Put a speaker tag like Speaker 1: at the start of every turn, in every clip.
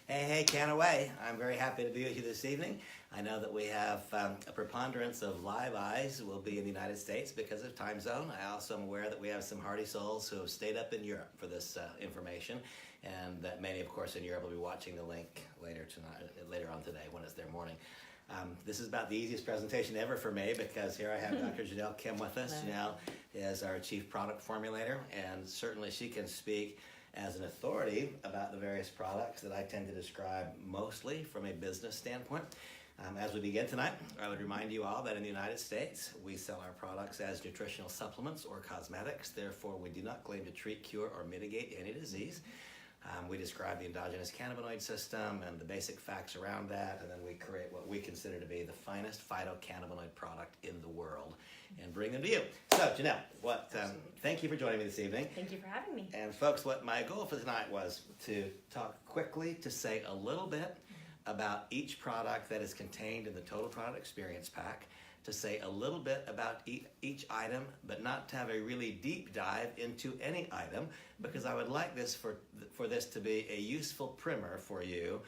Speaker 1: Hey, Kannaway. I'm very happy to be with you this evening. I know that we have a preponderance of live eyes will be in the United States because of time zone. I also am aware that we have some hardy souls who have stayed up in Europe for this information, and that many, of course, in Europe will be watching the link later on today when it's their morning. This is about the easiest presentation ever for me because here I have Dr. Janelle Kim with us. Janelle is our Chief Product Formulator, and certainly she can speak as an authority about the various products that I tend to describe mostly from a business standpoint. As we begin tonight, I would remind you all that in the United States, we sell our products as nutritional supplements or cosmetics. Therefore, we do not claim to treat, cure, or mitigate any disease. We describe the endogenous cannabinoid system and the basic facts around that, and then we create what we consider to be the finest phytocannabinoid product in the world and bring them to you. So, Janelle, thank you for joining me this evening.
Speaker 2: Thank you for having me.
Speaker 1: And folks, what my goal for tonight was to talk quickly, to say a little bit about each product that is contained in the Total Product Experience Pack, to say a little bit about each item, but not to have a really deep dive into any item, because I would like this for this to be a useful primer for you,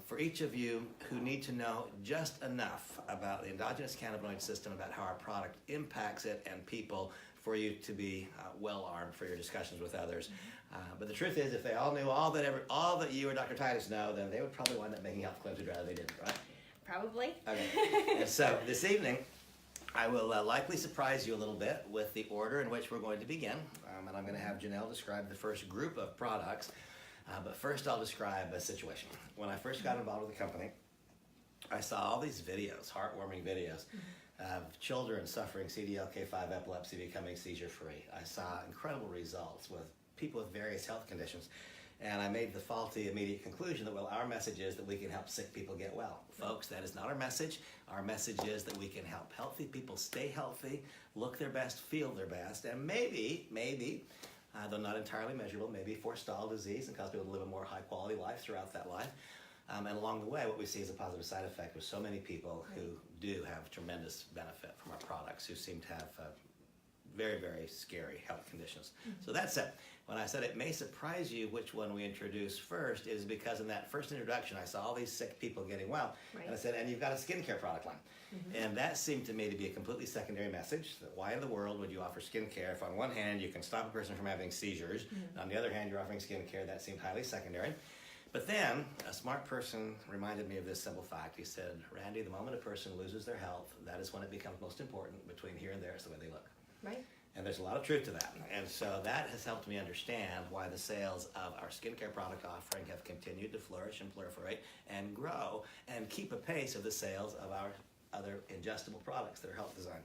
Speaker 1: for each of you who need to know just enough about the endogenous cannabinoid system, about how our product impacts it and people, for you to be well armed for your discussions with others. But the truth is, if they all knew all that you or Dr. TITUS know, then they would probably wind up making health claims who'd rather they didn't, right?
Speaker 2: Probably.
Speaker 1: Okay. And so this evening, I will likely surprise you a little bit with the order in which we're going to begin. And I'm going to have Janelle describe the first group of products. But first, I'll describe a situation. When I first got involved with the company, I saw all these videos, heartwarming videos, of children suffering CDLK5 epilepsy becoming seizure-free. I saw incredible results with people with various health conditions. And I made the faulty immediate conclusion that, well, our message is that we can help sick people get well. Folks, that is not our message. Our message is that we can help healthy people stay healthy, look their best, feel their best, and maybe, though not entirely measurable, maybe forestall disease and cause people to live a more high-quality life throughout that life. And along the way, what we see is a positive side effect with so many people who do have tremendous benefit from our products, who seem to have very, very scary health conditions. So that's it. When I said it may surprise you which one we introduce first, is because in that first introduction, I saw all these sick people getting well. Right. And I said, and you've got a skincare product line. And that seemed to me to be a completely secondary message, that why in the world would you offer skincare if on one hand you can stop a person from having seizures, and on the other hand you're offering skincare? That seemed highly secondary. But then a smart person reminded me of this simple fact. He said, Randy, the moment a person loses their health, that is when it becomes most important. Between here and there is the way they look. Right. And there's a lot of truth to that. And so that has helped me understand why the sales of our skincare product offering have continued to flourish and proliferate and grow and keep a pace of the sales of our other ingestible products that are health designed.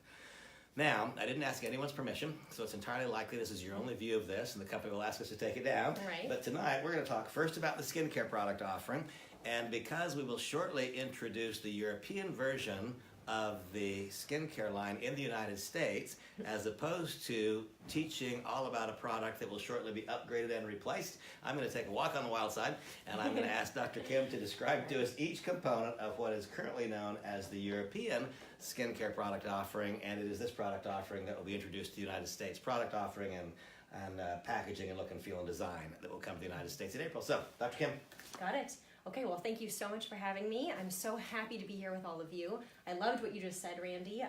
Speaker 1: Now, I didn't ask anyone's permission, so it's entirely likely this is your only view of this, and the company will ask us to take it down. Right. But tonight, we're going to talk first about the skincare product offering, and because we will shortly introduce the European version of the skincare line in the United States, as opposed to teaching all about a product that will shortly be upgraded and replaced, I'm going to take a walk on the wild side, and I'm going to ask Dr. Kim to describe to us each component of what is currently known as the European skincare product offering, and it is this product offering that will be introduced to the United States product offering and packaging and look and feel and design that will come to the United States in April. So, Dr. Kim.
Speaker 2: Got it. Okay, well, thank you so much for having me. I'm so happy to be here with all of you. I loved what you just said, Randy.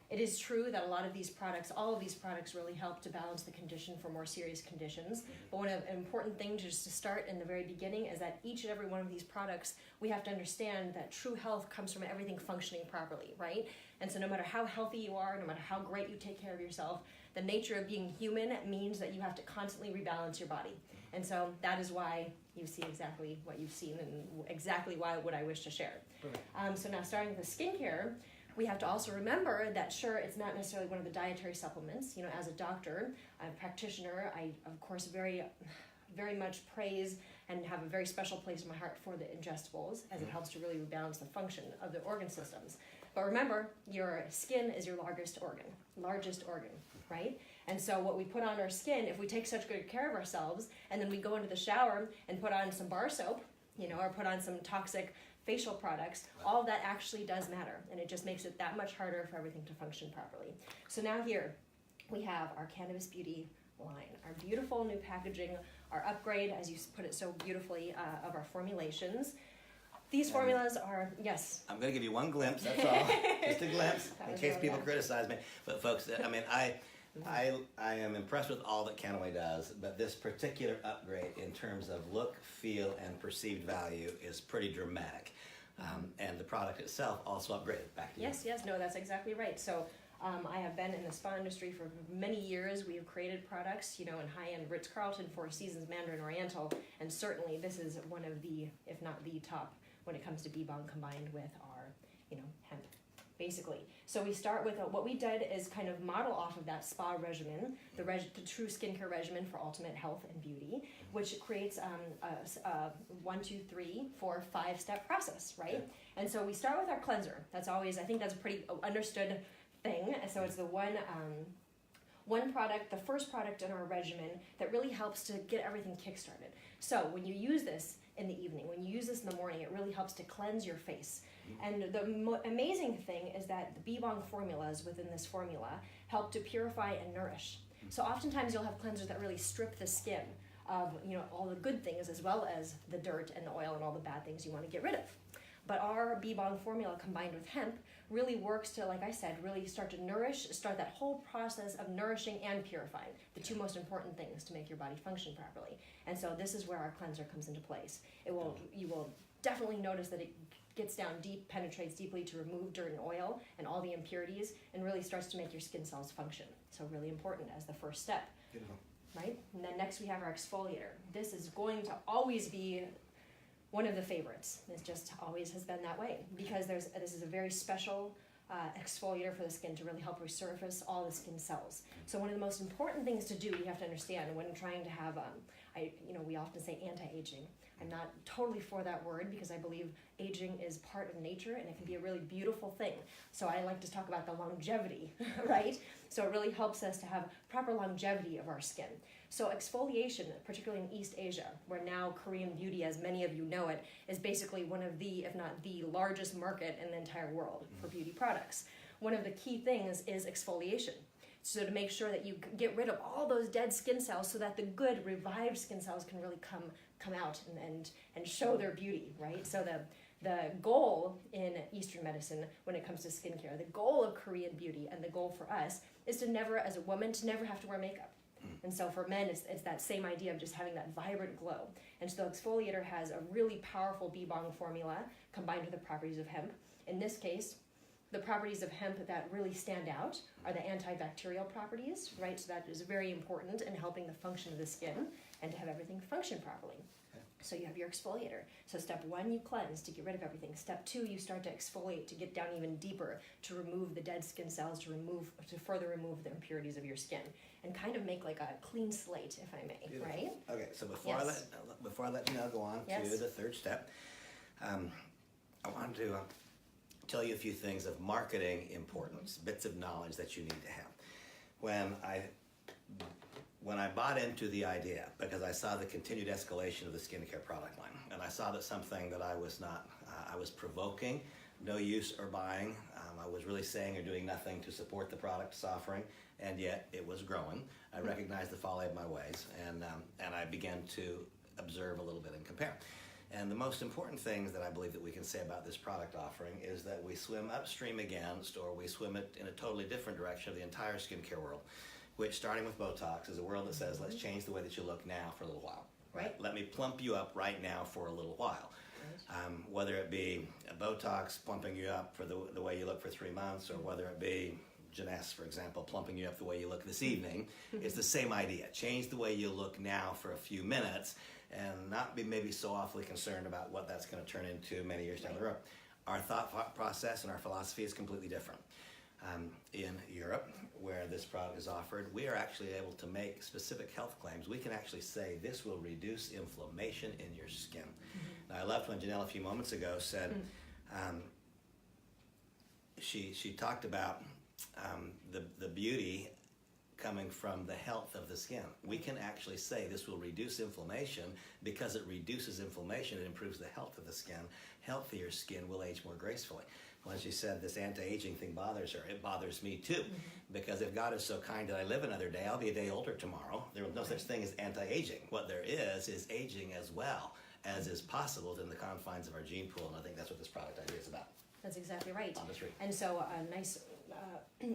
Speaker 2: It is true that a lot of these products, all of these products really help to balance the condition for more serious conditions. But an important thing just to start in the very beginning is that each and every one of these products, we have to understand that true health comes from everything functioning properly, right? And so no matter how healthy you are, no matter how great you take care of yourself, the nature of being human means that you have to constantly rebalance your body. And so that is why you see exactly what you've seen and exactly what I wish to share. So now starting with the skincare, we have to also remember that sure, it's not necessarily one of the dietary supplements. You know, as a doctor, a practitioner, I of course very much praise and have a very special place in my heart for the ingestibles, as it helps to really rebalance the function of the organ systems. But remember, your skin is your largest organ, right? And so what we put on our skin, if we take such good care of ourselves, and then we go into the shower and put on some bar soap, you know, or put on some toxic facial products, all of that actually does matter, and it just makes it that much harder for everything to function properly. So now here we have our Cannabis Beauty line. Our beautiful new packaging, our upgrade, as you put it so beautifully, of our formulations. These formulas are, yes.
Speaker 1: I'm going to give you one glimpse, that's all. Just a glimpse, in case people criticize me. But folks, I mean, I am impressed with all that Kannaway does, but this particular upgrade in terms of look, feel, and perceived value is pretty dramatic. And the product itself also upgraded. Back to you.
Speaker 2: Yes, no, that's exactly right. So I have been in the spa industry for many years. We have created products, you know, in high-end Ritz-Carlton, Four Seasons, Mandarin Oriental, and certainly this is one of the, if not the top, when it comes to bee balm combined with our, you know, hemp, basically. So we start with, what we did is kind of model off of that spa regimen, the true skincare regimen for ultimate health and beauty, which creates a 1, 2, 3, 4, 5-step process, right?
Speaker 1: Okay.
Speaker 2: And so we start with our cleanser. That's always, I think that's a pretty understood thing. And so it's the one product, the first product in our regimen that really helps to get everything kick-started. So when you use this in the evening, when you use this in the morning, it really helps to cleanse your face. And the amazing thing is that the bee balm formulas within this formula help to purify and nourish. So oftentimes you'll have cleansers that really strip the skin of, you know, all the good things as well as the dirt and the oil and all the bad things you want to get rid of. But our bee balm formula combined with hemp really works to, like I said, really start to nourish, start that whole process of nourishing and purifying, the two most important things to make your body function properly. And so this is where our cleanser comes into place. You will definitely notice that it gets down deep, penetrates deeply to remove dirt and oil and all the impurities, and really starts to make your skin cells function. So really important as the first step.
Speaker 1: Beautiful.
Speaker 2: Right? And then next we have our exfoliator. This is going to always be one of the favorites. It just always has been that way because this is a very special exfoliator for the skin to really help resurface all the skin cells. So one of the most important things to do, you have to understand when trying to have, we often say anti-aging. I'm not totally for that word because I believe aging is part of nature and it can be a really beautiful thing. So I like to talk about the longevity, right? So it really helps us to have proper longevity of our skin. So exfoliation, particularly in East Asia, where now Korean beauty, as many of you know it, is basically one of the, if not the largest market in the entire world for beauty products. One of the key things is exfoliation. So to make sure that you get rid of all those dead skin cells so that the good revived skin cells can really come out and show their beauty, right? So the goal in Eastern medicine when it comes to skincare, the goal of Korean beauty and the goal for us is to never, as a woman, to never have to wear makeup. And so for men, it's that same idea of just having that vibrant glow. And so the exfoliator has a really powerful bee balm formula combined with the properties of hemp. In this case, the properties of hemp that really stand out are the antibacterial properties, right? So that is very important in helping the function of the skin and to have everything function properly. Okay. So you have your exfoliator. So step 1, you cleanse to get rid of everything. Step 2, you start to exfoliate to get down even deeper, to remove the dead skin cells, to further remove the impurities of your skin, and kind of make like a clean slate, if I may. Beautiful. Right?
Speaker 1: Okay, so before I let you go on to the third step, I wanted to tell you a few things of marketing importance, bits of knowledge that you need to have. When I bought into the idea, because I saw the continued escalation of the skincare product line, and I saw that something that I was provoking, no use or buying. I was really saying or doing nothing to support the product's offering, and yet it was growing. I recognized the folly of my ways, and I began to observe a little bit and compare. And the most important things that I believe that we can say about this product offering is that we swim upstream against, or we swim it in a totally different direction of the entire skincare world, which, starting with Botox, is a world that says, let's change the way that you look now for a little while. Right? Let me plump you up right now for a little while. Whether it be a Botox plumping you up for the way you look for 3 months, or whether it be Jeunesse, for example, plumping you up the way you look this evening, it's the same idea. Change the way you look now for a few minutes and not be maybe so awfully concerned about what that's going to turn into many years down the road. Our thought process and our philosophy is completely different. In Europe, where this product is offered, we are actually able to make specific health claims. We can actually say this will reduce inflammation in your skin. Now, I loved when Janelle a few moments ago said she talked about the beauty coming from the health of the skin. We can actually say this will reduce inflammation because it reduces inflammation and improves the health of the skin. Healthier skin will age more gracefully. when she said this anti-aging thing bothers her. It bothers me too, because if God is so kind that I live another day, I'll be a day older tomorrow. There is no such thing as anti-aging. What there is aging as well as is possible within the confines of our gene pool, and I think that's what this product idea is about.
Speaker 2: That's exactly right.
Speaker 1: On the street.
Speaker 2: And so a nice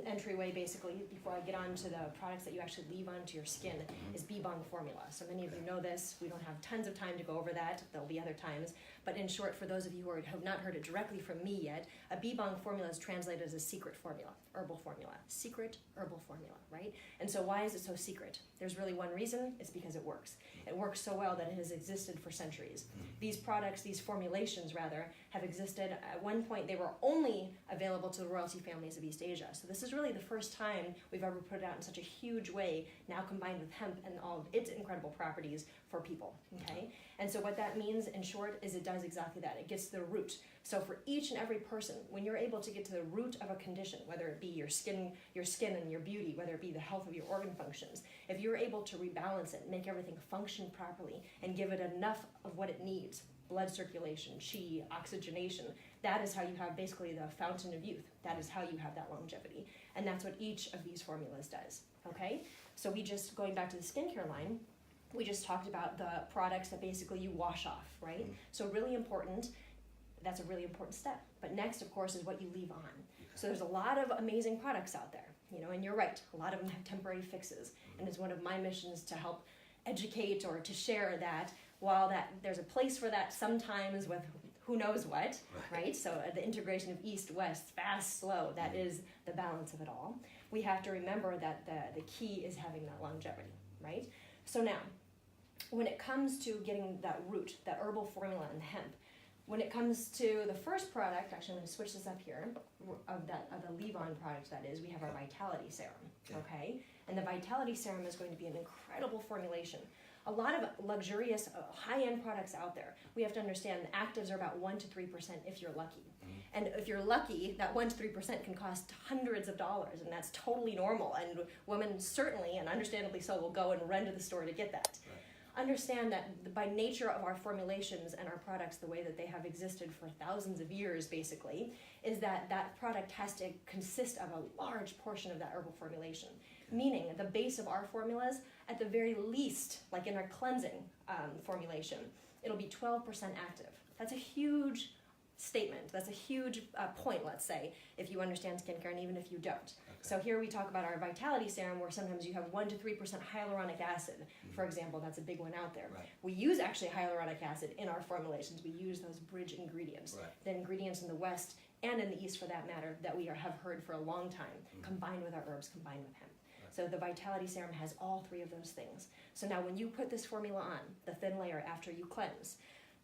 Speaker 2: entryway, basically, before I get on to the products that you actually leave onto your skin, is B-Bong formula. So many of you know this. We don't have tons of time to go over that. There'll be other times. But in short, for those of you who have not heard it directly from me yet, a B-Bong formula is translated as a secret formula, herbal formula. Secret herbal formula, right? And so why is it so secret? There's really one reason. It's because it works. It works so well that it has existed for centuries. These products, these formulations rather, have existed. At one point, they were only available to the royalty families of East Asia. So this is really the first time we've ever put it out in such a huge way, now combined with hemp and all of its incredible properties for people, okay? And so what that means, in short, is it does exactly that. It gets to the root. So for each and every person, when you're able to get to the root of a condition, whether it be your skin and your beauty, whether it be the health of your organ functions, if you're able to rebalance it, make everything function properly, and give it enough of what it needs, blood circulation, chi, oxygenation, that is how you have basically the fountain of youth. That is how you have that longevity. And that's what each of these formulas does, okay? So going back to the skincare line, we just talked about the products that basically you wash off, right? So really important, that's a really important step. But next, of course, is what you leave on. So there's a lot of amazing products out there, and you're right, a lot of them have temporary fixes. And it's one of my missions to help educate or to share that while there's a place for that sometimes with who knows what, right? So the integration of east, west, fast, slow, that is the balance of it all. We have to remember that the key is having that longevity, right? So now, when it comes to getting that root, that herbal formula in hemp, when it comes to the first product, actually I'm going to switch this up here, of the leave-on product that is, we have our Vitality Serum, okay? And the Vitality Serum is going to be an incredible formulation. A lot of luxurious, high-end products out there, we have to understand the actives are about 1 to 3% if you're lucky. And if you're lucky, that 1 to 3% can cost hundreds of dollars, and that's totally normal. And women certainly, and understandably so, will go and run to the store to get that. Understand that by nature of our formulations and our products, the way that they have existed for thousands of years, basically, is that product has to consist of a large portion of that herbal formulation. Meaning, the base of our formulas, at the very least, like in our cleansing formulation, it'll be 12% active. That's a huge statement. That's a huge point, let's say, if you understand skincare and even if you don't. So here we talk about our Vitality Serum, where sometimes you have 1 to 3% hyaluronic acid, for example. That's a big one out there. We use actually hyaluronic acid in our formulations. We use those bridge ingredients, the ingredients in the West and in the East, for that matter, that we have heard for a long time, combined with our herbs, combined with hemp. So the Vitality Serum has all three of those things. So now when you put this formula on, the thin layer after you cleanse,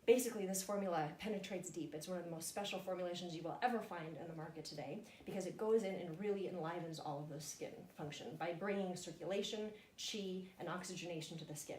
Speaker 2: basically this formula penetrates deep. It's one of the most special formulations you will ever find in the market today, because it goes in and really enlivens all of those skin function by bringing circulation, chi, and oxygenation to the skin.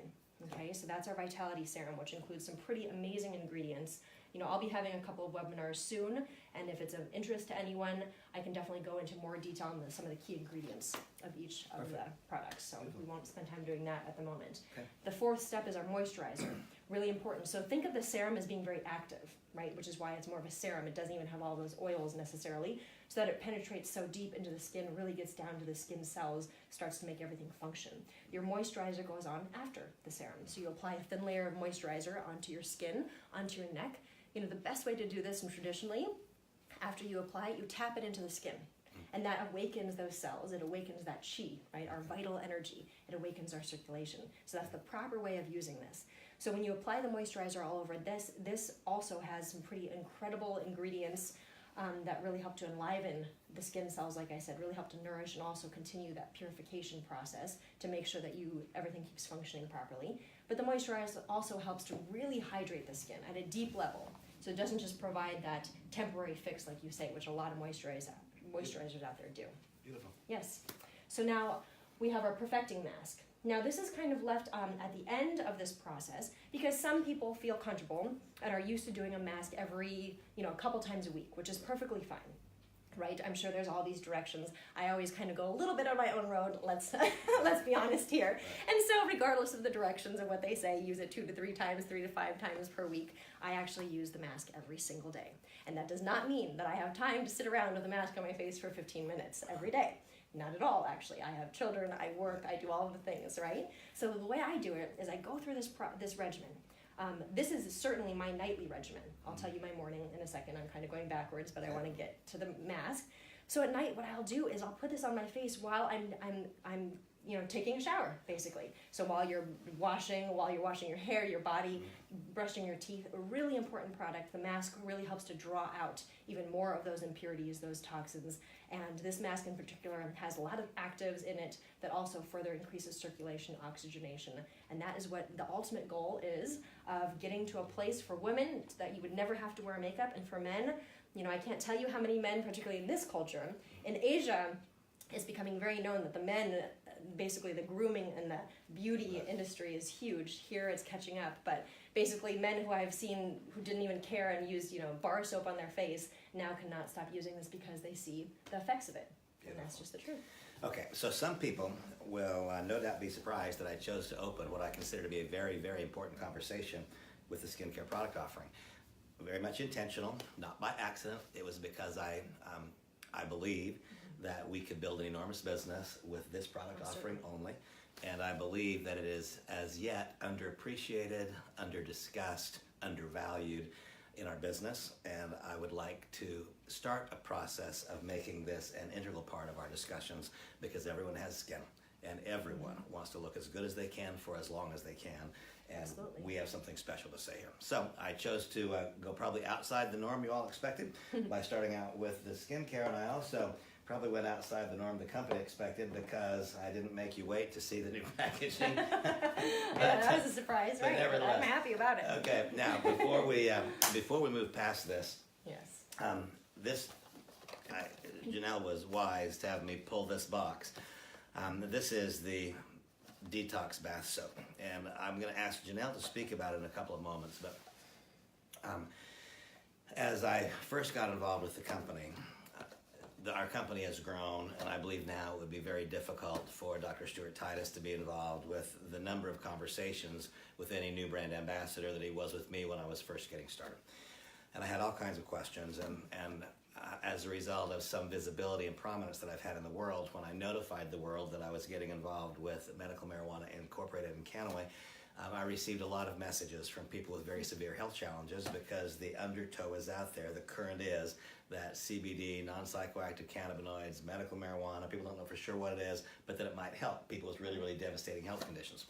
Speaker 2: Okay, so that's our Vitality Serum, which includes some pretty amazing ingredients. I'll be having a couple of webinars soon, and if it's of interest to anyone, I can definitely go into more detail on some of the key ingredients of each of the products, so we won't spend time doing that at the moment. The fourth step is our moisturizer, really important. So think of the serum as being very active, right, which is why it's more of a serum. It doesn't even have all those oils necessarily, so that it penetrates so deep into the skin, really gets down to the skin cells, starts to make everything function. Your moisturizer goes on after the serum, so you apply a thin layer of moisturizer onto your skin, onto your neck. The best way to do this, and traditionally, after you apply it, you tap it into the skin. And that awakens those cells. It awakens that chi, right, our vital energy. It awakens our circulation. So that's the proper way of using this. So when you apply the moisturizer all over this also has some pretty incredible ingredients that really help to enliven the skin cells, like I said, really help to nourish and also continue that purification process to make sure that everything keeps functioning properly. But the moisturizer also helps to really hydrate the skin at a deep level. So it doesn't just provide that temporary fix, like you say, which a lot of moisturizers out there do.
Speaker 1: Beautiful.
Speaker 2: Yes. So now we have our perfecting mask. Now this is kind of left at the end of this process because some people feel comfortable and are used to doing a mask every, a couple times a week, which is perfectly fine. right? I'm sure there's all these directions. I always kind of go a little bit on my own road, let's let's be honest here. And so regardless of the directions and what they say, use it 2 to 3 times, 3 to 5 times per week, I actually use the mask every single day. And that does not mean that I have time to sit around with a mask on my face for 15 minutes every day. Not at all, actually. I have children, I work, I do all of the things, right? So the way I do it is I go through this regimen. This is certainly my nightly regimen. I'll tell you my morning in a second. I'm kind of going backwards, but I want to get to the mask. So at night, what I'll do is I'll put this on my face while I'm taking a shower, basically. So while you're washing your hair, your body, brushing your teeth, a really important product. The mask really helps to draw out even more of those impurities, those toxins. And this mask in particular has a lot of actives in it that also further increases circulation, oxygenation. And that is what the ultimate goal is of getting to a place for women that you would never have to wear makeup. And for men, I can't tell you how many men, particularly in this culture, in Asia, it's becoming very known that the men, basically the grooming and the beauty industry is huge. Here it's catching up, but basically men who I've seen who didn't even care and used bar soap on their face now cannot stop using this because they see the effects of it. And that's just the truth.
Speaker 1: Okay, so some people will no doubt be surprised that I chose to open what I consider to be a very, very important conversation with the skincare product offering. Very much intentional, not by accident. It was because I believe that we could build an enormous business with this product offering only. And I believe that it is as yet underappreciated, underdiscussed, undervalued in our business. And I would like to start a process of making this an integral part of our discussions because everyone has skin and everyone wants to look as good as they can for as long as they can. And
Speaker 2: Absolutely.
Speaker 1: We have something special to say here. So I chose to go probably outside the norm you all expected by starting out with the skincare, and I also probably went outside the norm the company expected because I didn't make you wait to see the new packaging.
Speaker 2: That was a surprise, right? But I'm happy about it.
Speaker 1: Okay, now before we move past this,
Speaker 2: yes,
Speaker 1: Janelle was wise to have me pull this box. This is the detox bath soap, and I'm going to ask Janelle to speak about it in a couple of moments. But as I first got involved with the company, our company has grown, and I believe now it would be very difficult for Dr. Stuart TITUS to be involved with the number of conversations with any new brand ambassador that he was with me when I was first getting started. And I had all kinds of questions, and as a result of some visibility and prominence that I've had in the world, when I notified the world that I was getting involved with Medical Marijuana Incorporated in Kannaway, I received a lot of messages from people with very severe health challenges because the undertow is out there. The current is that CBD, non-psychoactive cannabinoids, medical marijuana, people don't know for sure what it is, but that it might help people with really, really devastating health conditions.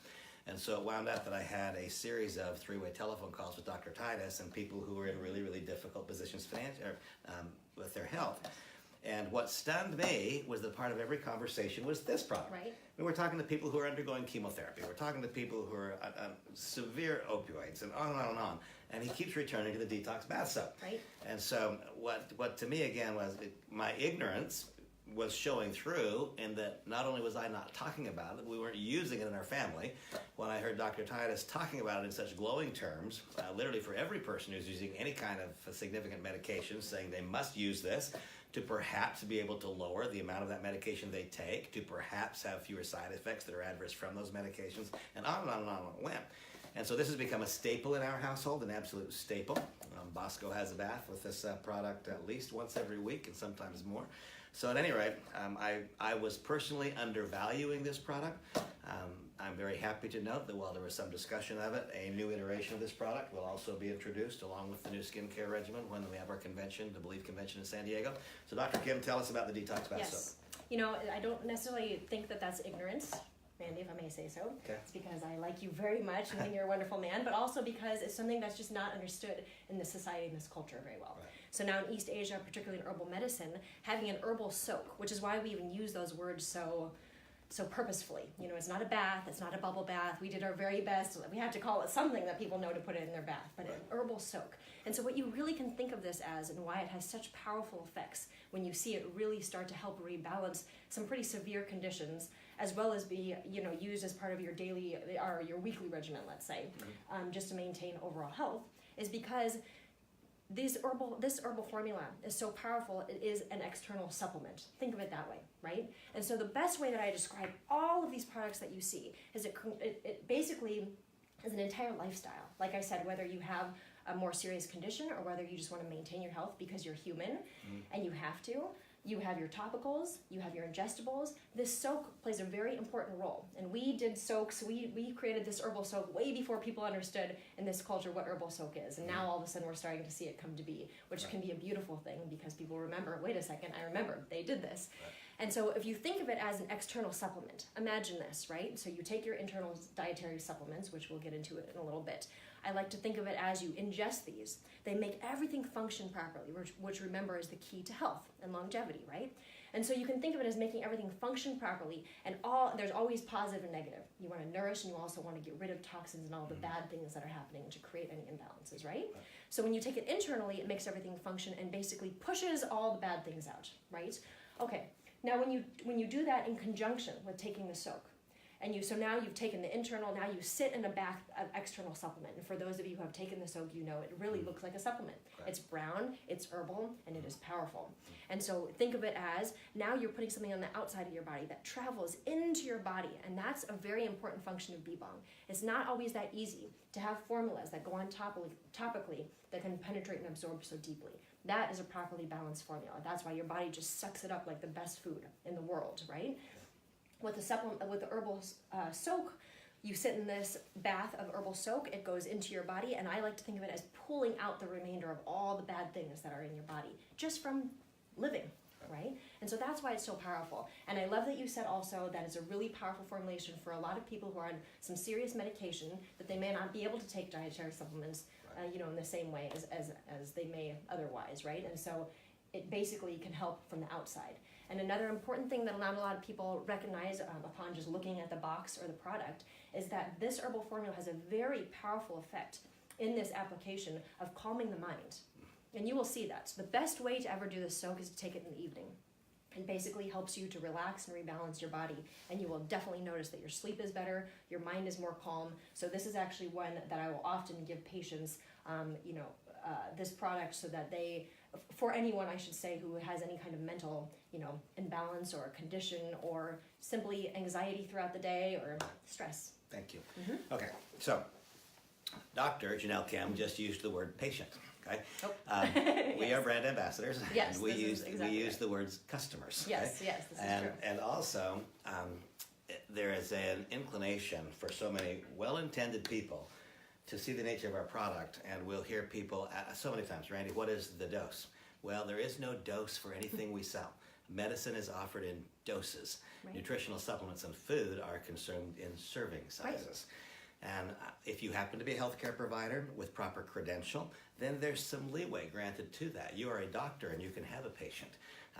Speaker 1: And so it wound up that I had a series of 3-way telephone calls with Dr. TITUS and people who were in really, really difficult positions with their health. And what stunned me was that part of every conversation was this product.
Speaker 2: Right.
Speaker 1: We were talking to people who are undergoing chemotherapy. We're talking to people who are on severe opioids and on and on and on. And he keeps returning to the detox bath soap.
Speaker 2: Right.
Speaker 1: And so what to me again was my ignorance was showing through in that not only was I not talking about it, we weren't using it in our family. When I heard Dr. TITUS talking about it in such glowing terms, literally for every person who's using any kind of significant medication, saying they must use this to perhaps be able to lower the amount of that medication they take, to perhaps have fewer side effects that are adverse from those medications, and on and on and on it went. And so this has become a staple in our household, an absolute staple. Bosco has a bath with this product at least once every week and sometimes more. So at any rate, I was personally undervaluing this product. I'm very happy to note that while there was some discussion of it, a new iteration of this product will also be introduced along with the new skincare regimen when we have our convention, the Believe Convention in San Diego. So Dr. Kim, tell us about the detox bath soap.
Speaker 2: Yes. I don't necessarily think that that's ignorance, Randy, if I may say so.
Speaker 1: Okay.
Speaker 2: It's because I like you very much and think you're a wonderful man, but also because it's something that's just not understood in this society and this culture very well.
Speaker 1: Right.
Speaker 2: So now in East Asia, particularly in herbal medicine, having an herbal soak, which is why we even use those words so purposefully. It's not a bath, it's not a bubble bath. We did our very best. We have to call it something that people know to put it in their bath, but an herbal soak. And so what you really can think of this as, and why it has such powerful effects when you see it really start to help rebalance some pretty severe conditions, as well as be used as part of your daily or your weekly regimen, let's say, just to maintain overall health, is because this herbal formula is so powerful, it is an external supplement. Think of it that way, right? And so the best way that I describe all of these products that you see is it basically is an entire lifestyle. Like I said, whether you have a more serious condition or whether you just want to maintain your health because you're human and you have to, you have your topicals, you have your ingestibles. This soak plays a very important role. And we did soaks, we created this herbal soak way before people understood in this culture what herbal soak is. And now all of a sudden we're starting to see it come to be, which can be a beautiful thing because people remember, wait a second, I remember, they did this. And so if you think of it as an external supplement, imagine this, right? So you take your internal dietary supplements, which we'll get into it in a little bit. I like to think of it as you ingest these. They make everything function properly, which remember is the key to health and longevity, right? And so you can think of it as making everything function properly, and there's always positive and negative. You want to nourish, and you also want to get rid of toxins and all the bad things that are happening to create any imbalances, right? So when you take it internally, it makes everything function and basically pushes all the bad things out, right? Okay, now when you do that in conjunction with taking the soak, so now you've taken the internal, now you sit in a bath of external supplement. And for those of you who have taken the soak, you know it really looks like a supplement. Right. It's brown, it's herbal, and it is powerful. And so think of it as, now you're putting something on the outside of your body that travels into your body, and that's a very important function of B-Bong. It's not always that easy to have formulas that go on topically that can penetrate and absorb so deeply. That is a properly balanced formula. That's why your body just sucks it up like the best food in the world, right? With the herbal soak, you sit in this bath of herbal soak, it goes into your body, and I like to think of it as pulling out the remainder of all the bad things that are in your body, just from living, right? And so that's why it's so powerful. And I love that you said also that it's a really powerful formulation for a lot of people who are on some serious medication that they may not be able to take dietary supplements, in the same way as they may otherwise, right? And so it basically can help from the outside. And another important thing that not a lot of people recognize upon just looking at the box or the product is that this herbal formula has a very powerful effect in this application of calming the mind. And you will see that. So the best way to ever do this soak is to take it in the evening. It basically helps you to relax and rebalance your body, and you will definitely notice that your sleep is better, your mind is more calm. So this is actually one that I will often give patients, this product so that for anyone, I should say, who has any kind of mental, imbalance or condition or simply anxiety throughout the day or stress.
Speaker 1: Thank you. Okay, so Dr. Janelle Kim just used the word patient. Okay, we are brand ambassadors.
Speaker 2: Yes,
Speaker 1: and we use the words customers.
Speaker 2: Yes,
Speaker 1: okay?
Speaker 2: Yes, this is true.
Speaker 1: And also, there is an inclination for so many well-intended people to see the nature of our product, and we'll hear people so many times, Randy, what is the dose? Well, there is no dose for anything we sell. Medicine is offered in doses. Right. Nutritional supplements and food are consumed in serving sizes. Right. And if you happen to be a healthcare provider with proper credential, then there's some leeway granted to that. You are a doctor and you can have a patient,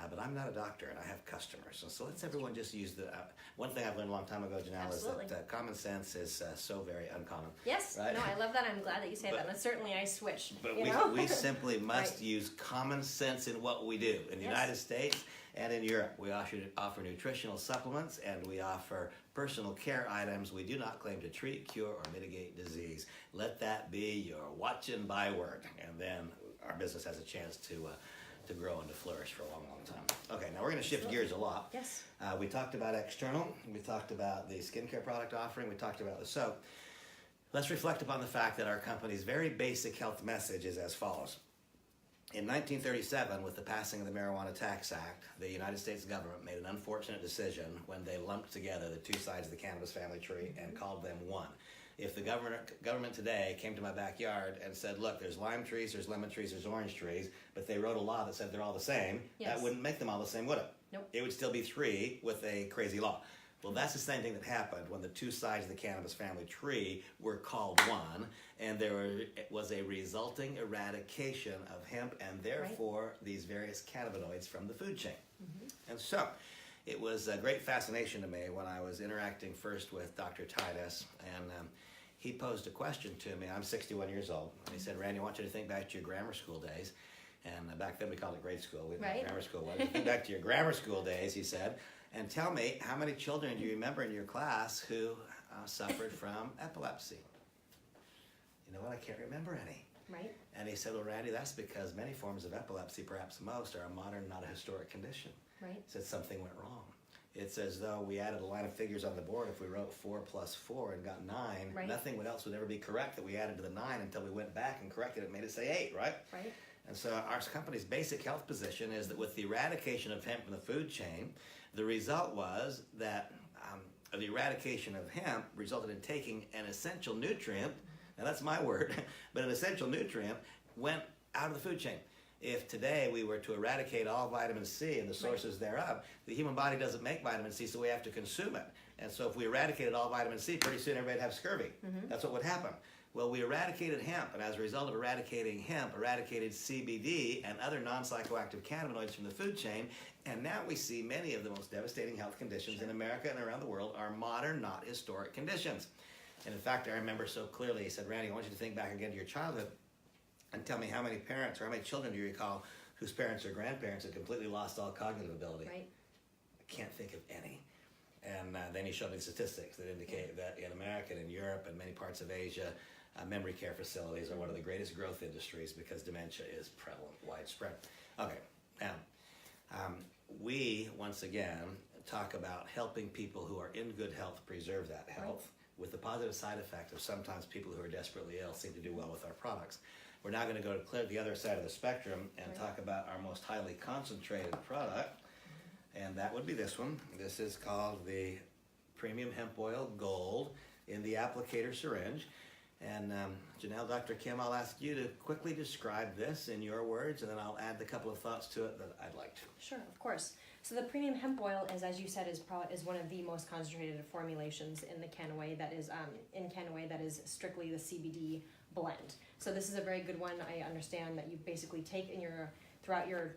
Speaker 1: but I'm not a doctor and I have customers. And so let's everyone just use the, one thing I've learned a long time ago, Janelle,
Speaker 2: Absolutely.
Speaker 1: is that common sense is so very uncommon.
Speaker 2: Yes,
Speaker 1: right?
Speaker 2: No, I love that. I'm glad that you say that. And certainly I switch.
Speaker 1: But
Speaker 2: we
Speaker 1: simply must
Speaker 2: right.
Speaker 1: use common sense in what we do. In the United States and in Europe, we offer nutritional supplements and we offer personal care items. We do not claim to treat, cure, or mitigate disease. Let that be your watch and byword, and then our business has a chance to grow and to flourish for a long, long time. Okay, now we're going to shift gears a lot.
Speaker 2: Yes.
Speaker 1: We talked about external. We talked about the skincare product offering. We talked about the soap. Let's reflect upon the fact that our company's very basic health message is as follows. In 1937, with the passing of the Marijuana Tax Act, the United States government made an unfortunate decision when they lumped together the two sides of the cannabis family tree and called them one. If the government today came to my backyard and said, look, there's lime trees, there's lemon trees, there's orange trees, but they wrote a law that said they're all the same, that wouldn't make them all the same, would it?
Speaker 2: Nope.
Speaker 1: It would still be three with a crazy law. Well, that's the same thing that happened when the two sides of the cannabis family tree were called one, and there was a resulting eradication of hemp and therefore these various cannabinoids from the food chain. And so it was a great fascination to me when I was interacting first with Dr. TITUS, and he posed a question to me. I'm 61 years old, and he said, Randy, I want you to think back to your grammar school days. And back then we called it grade school. We didn't know what grammar school was. Think back to your grammar school days, he said, and tell me how many children do you remember in your class who suffered from epilepsy? You know what? I can't remember any.
Speaker 2: Right.
Speaker 1: And he said, well, Randy, that's because many forms of epilepsy, perhaps most, are a modern, not a historic condition.
Speaker 2: Right.
Speaker 1: He said something went wrong. It's as though we added a line of figures on the board. If we wrote 4 plus 4 and got 9,
Speaker 2: Right.
Speaker 1: nothing else would ever be correct that we added to the 9 until we went back and corrected it and made it say 8, right?
Speaker 2: Right.
Speaker 1: And so our company's basic health position is that with the eradication of hemp from the food chain, the result was that the eradication of hemp resulted in taking an essential nutrient, now that's my word, but an essential nutrient went out of the food chain. If today we were to eradicate all vitamin C and the sources thereof, the human body doesn't make vitamin C, so we have to consume it. And so if we eradicated all vitamin C, pretty soon everybody would have scurvy. That's what would happen. Well, we eradicated hemp, and as a result of eradicating hemp, eradicated CBD and other non-psychoactive cannabinoids from the food chain, and now we see many of the most devastating health conditions in America and around the world are modern, not historic conditions. And in fact, I remember so clearly, he said, Randy, I want you to think back again to your childhood and tell me how many parents or how many children do you recall whose parents or grandparents had completely lost all cognitive ability?
Speaker 2: Right.
Speaker 1: I can't think of any. And then he showed me statistics that indicate that in America and in Europe and many parts of Asia, memory care facilities are one of the greatest growth industries because dementia is prevalent, widespread. Okay, now, we, once again, talk about helping people who are in good health preserve that health with the positive side effect of sometimes people who are desperately ill seem to do well with our products. We're now going to go to clear the other side of the spectrum and talk about our most highly concentrated product, and that would be this one. This is called the Premium Hemp Oil Gold in the applicator syringe. And Janelle, Dr. Kim, I'll ask you to quickly describe this in your words, and then I'll add a couple of thoughts to it that I'd like to.
Speaker 2: Sure, of course. So the premium hemp oil is, as you said, is one of the most concentrated formulations in the Kannaway that is strictly the CBD blend. So this is a very good one. I understand that you basically take in throughout your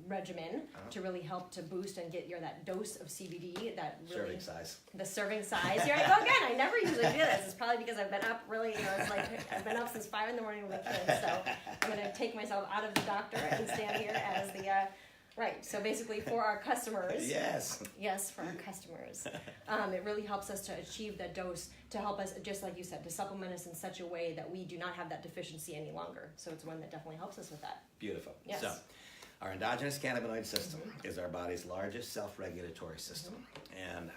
Speaker 2: regimen to really help to boost and get that dose of CBD, that really
Speaker 1: Serving size.
Speaker 2: The serving size. You're like, oh, again, I never usually do this. It's probably because I've been up really, it's like I've been up since 5 in the morning with the kids. So I'm going to take myself out of the doctor and stand here as the right. So basically, for our customers. Yes, for our customers, it really helps us to achieve that dose to help us, just like you said, to supplement us in such a way that we do not have that deficiency any longer. So it's one that definitely helps us with that.
Speaker 1: Beautiful.
Speaker 2: Yes.
Speaker 1: So, our endogenous cannabinoid system is our body's largest self-regulatory system, and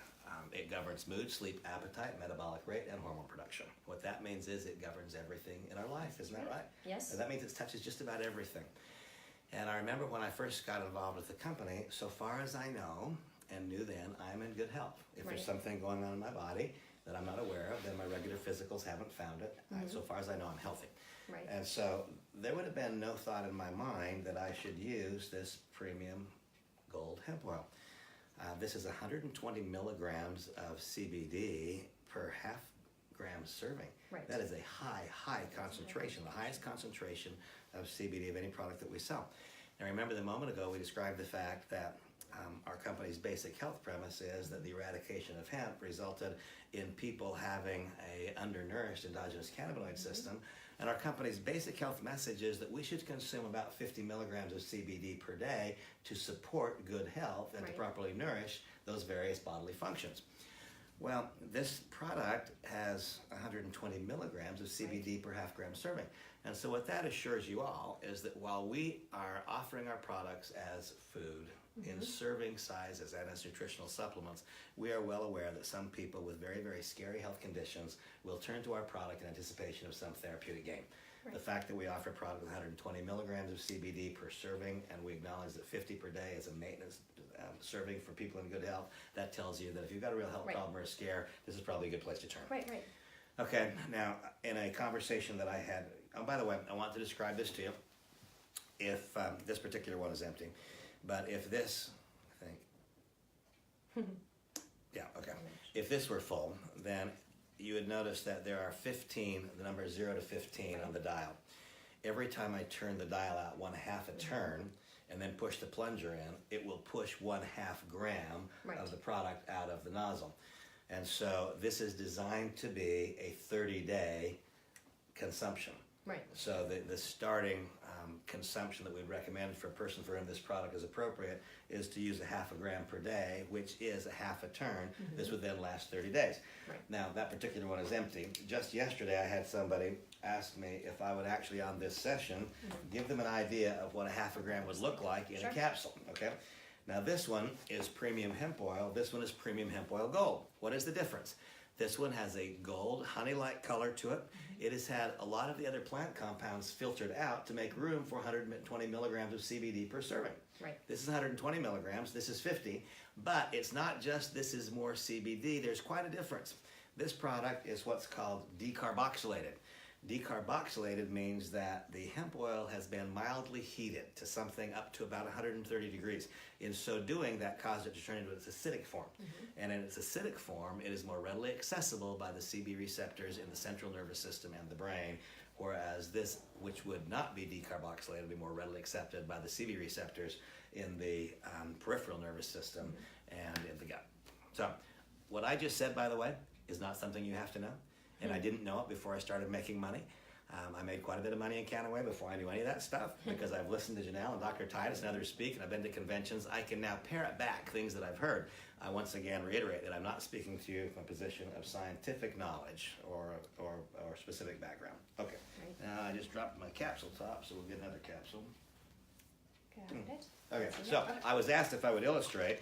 Speaker 1: it governs mood, sleep, appetite, metabolic rate, and hormone production. What that means is it governs everything in our life, isn't that right?
Speaker 2: Yes.
Speaker 1: And that means it touches just about everything. And I remember when I first got involved with the company, so far as I know, and knew then, I'm in good health. If there's something going on in my body that I'm not aware of, then my regular physicals haven't found it. So far as I know, I'm healthy.
Speaker 2: Right.
Speaker 1: And so there would have been no thought in my mind that I should use this premium gold hemp oil. This is 120 milligrams of CBD per half gram serving.
Speaker 2: Right.
Speaker 1: That is a high concentration, the highest concentration of CBD of any product that we sell. And remember, the moment ago we described the fact that our company's basic health premise is that the eradication of hemp resulted in people having a undernourished endogenous cannabinoid system. And our company's basic health message is that we should consume about 50 milligrams of CBD per day to support good health and to properly nourish those various bodily functions. Well, this product has 120 milligrams of CBD per half gram serving. And so what that assures you all is that while we are offering our products as food, in serving sizes and as nutritional supplements, we are well aware that some people with very, very scary health conditions will turn to our product in anticipation of some therapeutic gain. The fact that we offer a product with 120 milligrams of CBD per serving, and we acknowledge that 50 per day is a maintenance serving for people in good health, that tells you that if you've got a real health problem or a scare, this is probably a good place to turn.
Speaker 2: Right.
Speaker 1: Okay, now, in a conversation that I had, oh, by the way, I want to describe this to you. If this particular one is empty, but if this, I think, yeah, okay. If this were full, then you would notice that there are 15, the number 0 to 15 on the dial. Every time I turn the dial out 1/2 a turn and then push the plunger in, it will push 1/2 gram of the product out of the nozzle. And so this is designed to be a 30-day consumption.
Speaker 2: Right.
Speaker 1: So the starting consumption that we'd recommend for a person for whom this product is appropriate is to use 1/2 gram per day, which is 1/2 a turn. This would then last 30 days.
Speaker 2: Right.
Speaker 1: Now, that particular one is empty. Just yesterday I had somebody asked me if I would actually, on this session, give them an idea of what a half a gram would look like in a capsule, okay? Now this one is premium hemp oil, this one is premium hemp oil gold. What is the difference? This one has a gold, honey-like color to it. It has had a lot of the other plant compounds filtered out to make room for 120 milligrams of CBD per serving.
Speaker 2: Right.
Speaker 1: This is 120 milligrams, this is 50, but it's not just this is more CBD, there's quite a difference. This product is what's called decarboxylated. Decarboxylated means that the hemp oil has been mildly heated to something up to about 130 degrees. In so doing, that caused it to turn into its acidic form. And in its acidic form, it is more readily accessible by the CB receptors in the central nervous system and the brain, whereas this, which would not be decarboxylated, would be more readily accepted by the CB receptors in the peripheral nervous system and in the gut. So, what I just said, by the way, is not something you have to know. And I didn't know it before I started making money. I made quite a bit of money in Kannaway before I knew any of that stuff, because I've listened to Janelle and Dr. Titus and others speak, and I've been to conventions. I can now parrot back things that I've heard. I once again reiterate that I'm not speaking to you from a position of scientific knowledge or specific background. Okay, now I just dropped my capsule top, so we'll get another capsule.
Speaker 2: Got it.
Speaker 1: Okay, so I was asked if I would illustrate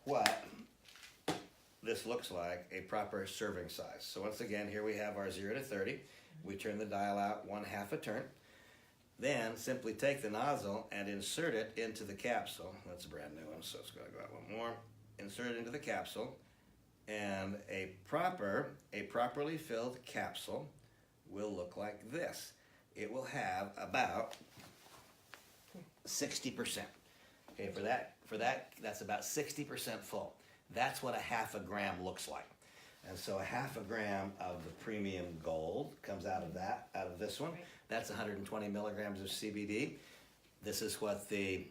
Speaker 1: what this looks like a proper serving size. So once again, here we have our 0 to 30. We turn the dial out 1/2 a turn. Then simply take the nozzle and insert it into the capsule. That's a brand new one, so it's going to go out one more. Insert it into the capsule, and a properly filled capsule will look like this. It will have about 60%. Okay, for that, that's about 60% full. That's what a 1/2 a gram looks like. And so a 1/2 a gram of the premium gold comes out of that, out of this one.
Speaker 2: Right.
Speaker 1: That's 120 milligrams of CBD. This is what the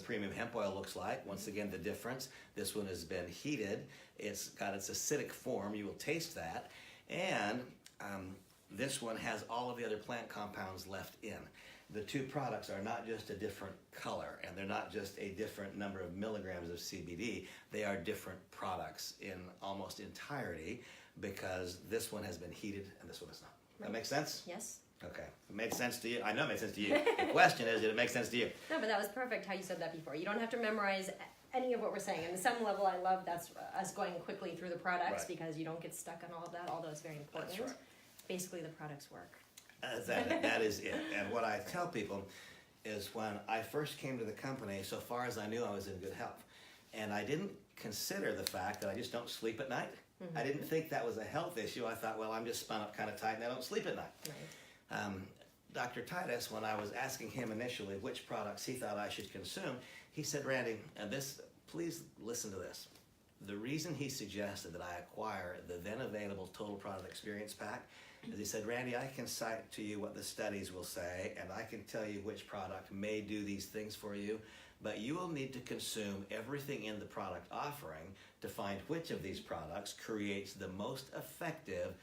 Speaker 1: premium hemp oil looks like. Once again, the difference. This one has been heated. It's got its acidic form. You will taste that. And this one has all of the other plant compounds left in. The two products are not just a different color, and they're not just a different number of milligrams of CBD. They are different products in almost entirety, because this one has been heated and this one is not. That make sense?
Speaker 2: Yes.
Speaker 1: Okay. It made sense to you? I know it made sense to you. The question is, did it make sense to you?
Speaker 2: No, but that was perfect how you said that before. You don't have to memorize any of what we're saying. And at some level, I love that's us going quickly through the products, because you don't get stuck on all of that, although it's very important.
Speaker 1: That's right.
Speaker 2: Basically, the products work.
Speaker 1: That is it. And what I tell people is, when I first came to the company, so far as I knew, I was in good health. And I didn't consider the fact that I just don't sleep at night. I didn't think that was a health issue. I thought, well, I'm just spun up kind of tight and I don't sleep at night.
Speaker 2: Right.
Speaker 1: Dr. Titus, when I was asking him initially which products he thought I should consume, he said, Randy, and this, please listen to this. The reason he suggested that I acquire the then available Total Product Experience Pack is he said, Randy, I can cite to you what the studies will say, and I can tell you which product may do these things for you, but you will need to consume everything in the product offering to find which of these products creates the most effective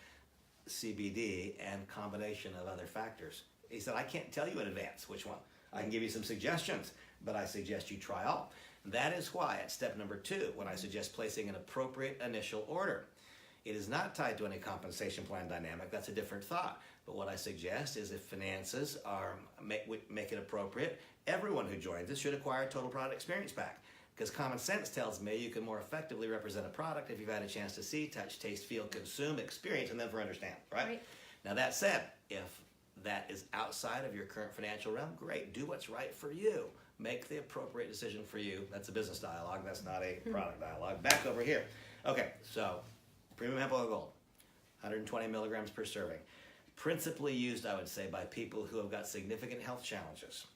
Speaker 1: CBD and combination of other factors. He said, I can't tell you in advance which one. I can give you some suggestions, but I suggest you try all. That is why at step number 2, when I suggest placing an appropriate initial order, it is not tied to any compensation plan dynamic. That's a different thought. But what I suggest is, if finances make it appropriate, everyone who joins us should acquire a Total Product Experience Pack. Because common sense tells me you can more effectively represent a product if you've had a chance to see, touch, taste, feel, consume, experience, and then understand, right? Now that said, if that is outside of your current financial realm, great, do what's right for you. Make the appropriate decision for you. That's a business dialogue, that's not a product dialogue. Back over here. Okay, so premium hemp oil gold, 120 milligrams per serving. Principally used, I would say, by people who have got significant health challenges.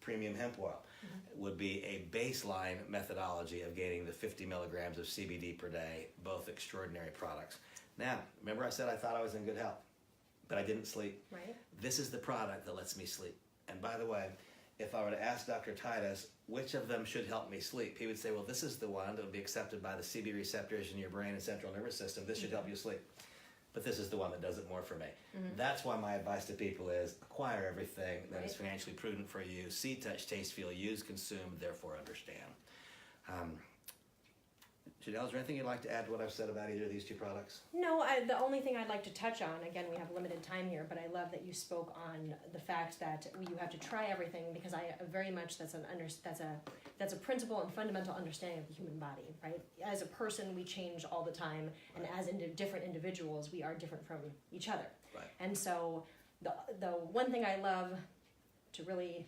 Speaker 1: Premium hemp oil would be a baseline methodology of gaining the 50 milligrams of CBD per day, both extraordinary products. Now, remember I said I thought I was in good health, but I didn't sleep.
Speaker 2: Right.
Speaker 1: This is the product that lets me sleep. And by the way, if I were to ask Dr. Titus which of them should help me sleep, he would say, well, this is the one that would be accepted by the CB receptors in your brain and central nervous system. This should help you sleep. But this is the one that does it more for me. That's why my advice to people is acquire everything that is financially prudent for you. See, touch, taste, feel, use, consume, therefore understand. Janelle, is there anything you'd like to add to what I've said about either of these two products?
Speaker 2: No, the only thing I'd like to touch on, again, we have limited time here, but I love that you spoke on the fact that you have to try everything, because I very much that's a principle and fundamental understanding of the human body, right? As a person, we change all the time, and as different individuals, we are different from each other.
Speaker 1: Right.
Speaker 2: And so the one thing I love to really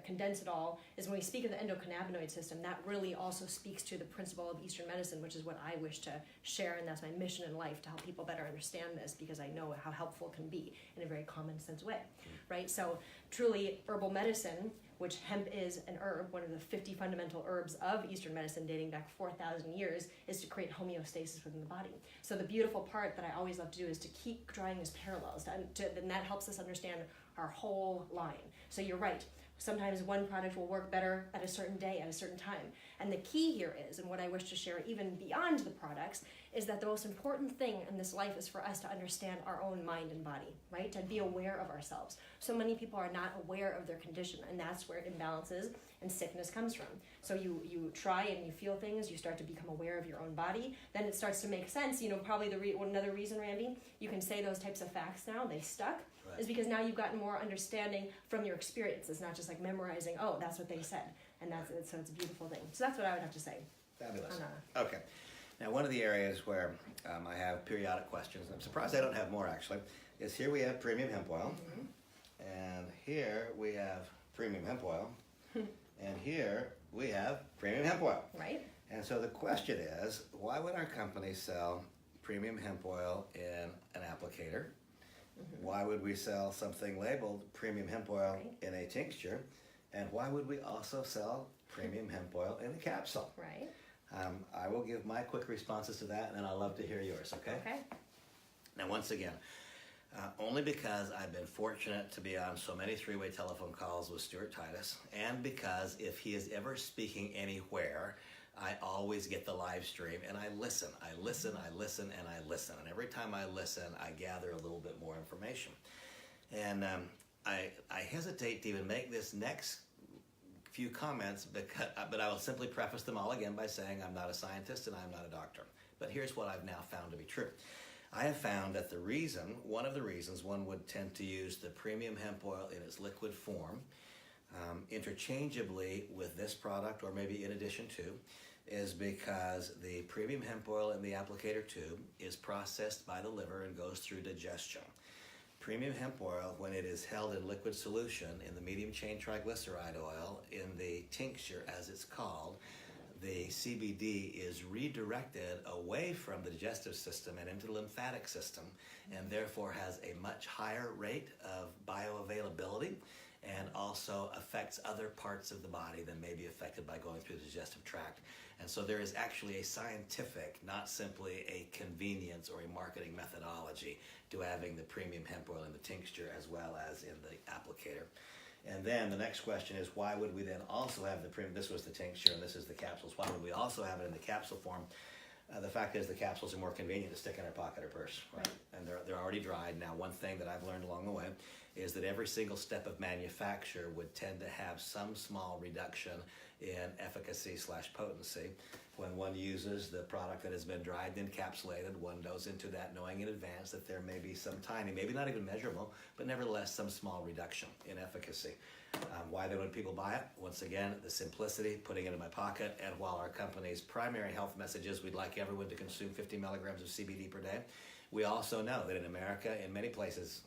Speaker 2: condense it all is when we speak of the endocannabinoid system, that really also speaks to the principle of Eastern medicine, which is what I wish to share, and that's my mission in life, to help people better understand this, because I know how helpful it can be in a very common sense way, right? So truly, herbal medicine, which hemp is an herb, one of the 50 fundamental herbs of Eastern medicine dating back 4,000 years, is to create homeostasis within the body. So the beautiful part that I always love to do is to keep drawing these parallels, and that helps us understand our whole line. So you're right. Sometimes one product will work better at a certain day, at a certain time. And the key here is, and what I wish to share even beyond the products, is that the most important thing in this life is for us to understand our own mind and body, right? To be aware of ourselves. So many people are not aware of their condition, and that's where imbalances and sickness comes from. So you try and you feel things, you start to become aware of your own body, then it starts to make sense. You know, probably another reason, Randy, you can say those types of facts now, they stuck, right, is because now you've gotten more understanding from your experiences, not just like memorizing, oh, that's what they said. And so it's a beautiful thing. So that's what I would have to say.
Speaker 1: Fabulous. Okay. Now, one of the areas where I have periodic questions, and I'm surprised I don't have more actually, is here we have premium hemp oil, and here we have premium hemp oil, and here we have premium hemp oil.
Speaker 2: Right.
Speaker 1: And so the question is, why would our company sell premium hemp oil in an applicator? Why would we sell something labeled premium hemp oil in a tincture? And why would we also sell premium hemp oil in a capsule?
Speaker 2: Right.
Speaker 1: I will give my quick responses to that, and then I'd love to hear yours, okay?
Speaker 2: Okay.
Speaker 1: Now, once again, only because I've been fortunate to be on so many three-way telephone calls with Stuart Titus, and because if he is ever speaking anywhere, I always get the live stream, and I listen, and I listen. And every time I listen, I gather a little bit more information. And I hesitate to even make this next few comments, but I will simply preface them all again by saying I'm not a scientist and I'm not a doctor. But here's what I've now found to be true. I have found that one of the reasons one would tend to use the premium hemp oil in its liquid form interchangeably with this product, or maybe in addition to, is because the premium hemp oil in the applicator tube is processed by the liver and goes through digestion. Premium hemp oil, when it is held in liquid solution in the medium chain triglyceride oil, in the tincture as it's called, the CBD is redirected away from the digestive system and into the lymphatic system, and therefore has a much higher rate of bioavailability, and also affects other parts of the body than may be affected by going through the digestive tract. And so there is actually a scientific, not simply a convenience or a marketing methodology to having the premium hemp oil in the tincture as well as in the applicator. And then the next question is, why would we then also have the premium, this was the tincture and this is the capsules, why would we also have it in the capsule form? The fact is the capsules are more convenient to stick in our pocket or purse, right? And they're already dried. Now, one thing that I've learned along the way is that every single step of manufacture would tend to have some small reduction in efficacy/potency. When one uses the product that has been dried and encapsulated, one goes into that knowing in advance that there may be some tiny, maybe not even measurable, but nevertheless some small reduction in efficacy. Why then would people buy it? Once again, the simplicity, putting it in my pocket, and while our company's primary health message is we'd like everyone to consume 50 milligrams of CBD per day, we also know that in America, in many places,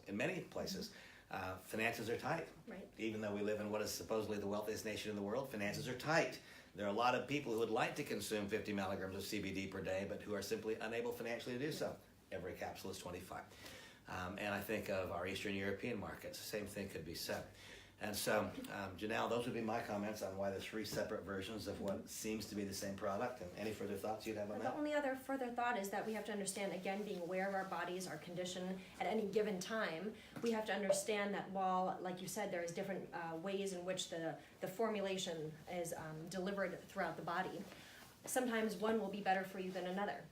Speaker 1: finances are tight.
Speaker 2: Right.
Speaker 1: Even though we live in what is supposedly the wealthiest nation in the world, finances are tight. There are a lot of people who would like to consume 50 milligrams of CBD per day, but who are simply unable financially to do so. Every capsule is 25. And I think of our Eastern European markets, the same thing could be said. And so, Janelle, those would be my comments on why the three separate versions of what seems to be the same product. And any further thoughts you'd have on that?
Speaker 2: The only other further thought is that we have to understand, again, being aware of our bodies, our condition at any given time, we have to understand that while, like you said, there is different ways in which the formulation is delivered throughout the body, sometimes one will be better for you than another.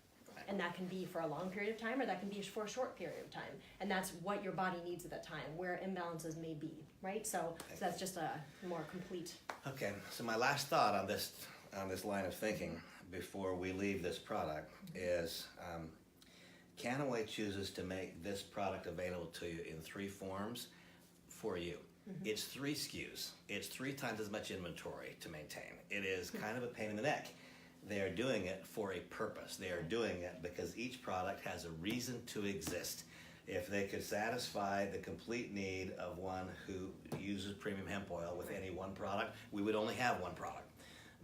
Speaker 2: And that can be for a long period of time, or that can be for a short period of time. And that's what your body needs at that time, where imbalances may be, right? So that's just a more complete.
Speaker 1: Okay, so my last thought on this line of thinking, before we leave this product is Kannaway chooses to make this product available to you in 3 forms for you. It's 3 SKUs. It's 3 times as much inventory to maintain. It is kind of a pain in the neck. They are doing it for a purpose. They are doing it because each product has a reason to exist. If they could satisfy the complete need of one who uses premium hemp oil with any one product, we would only have one product.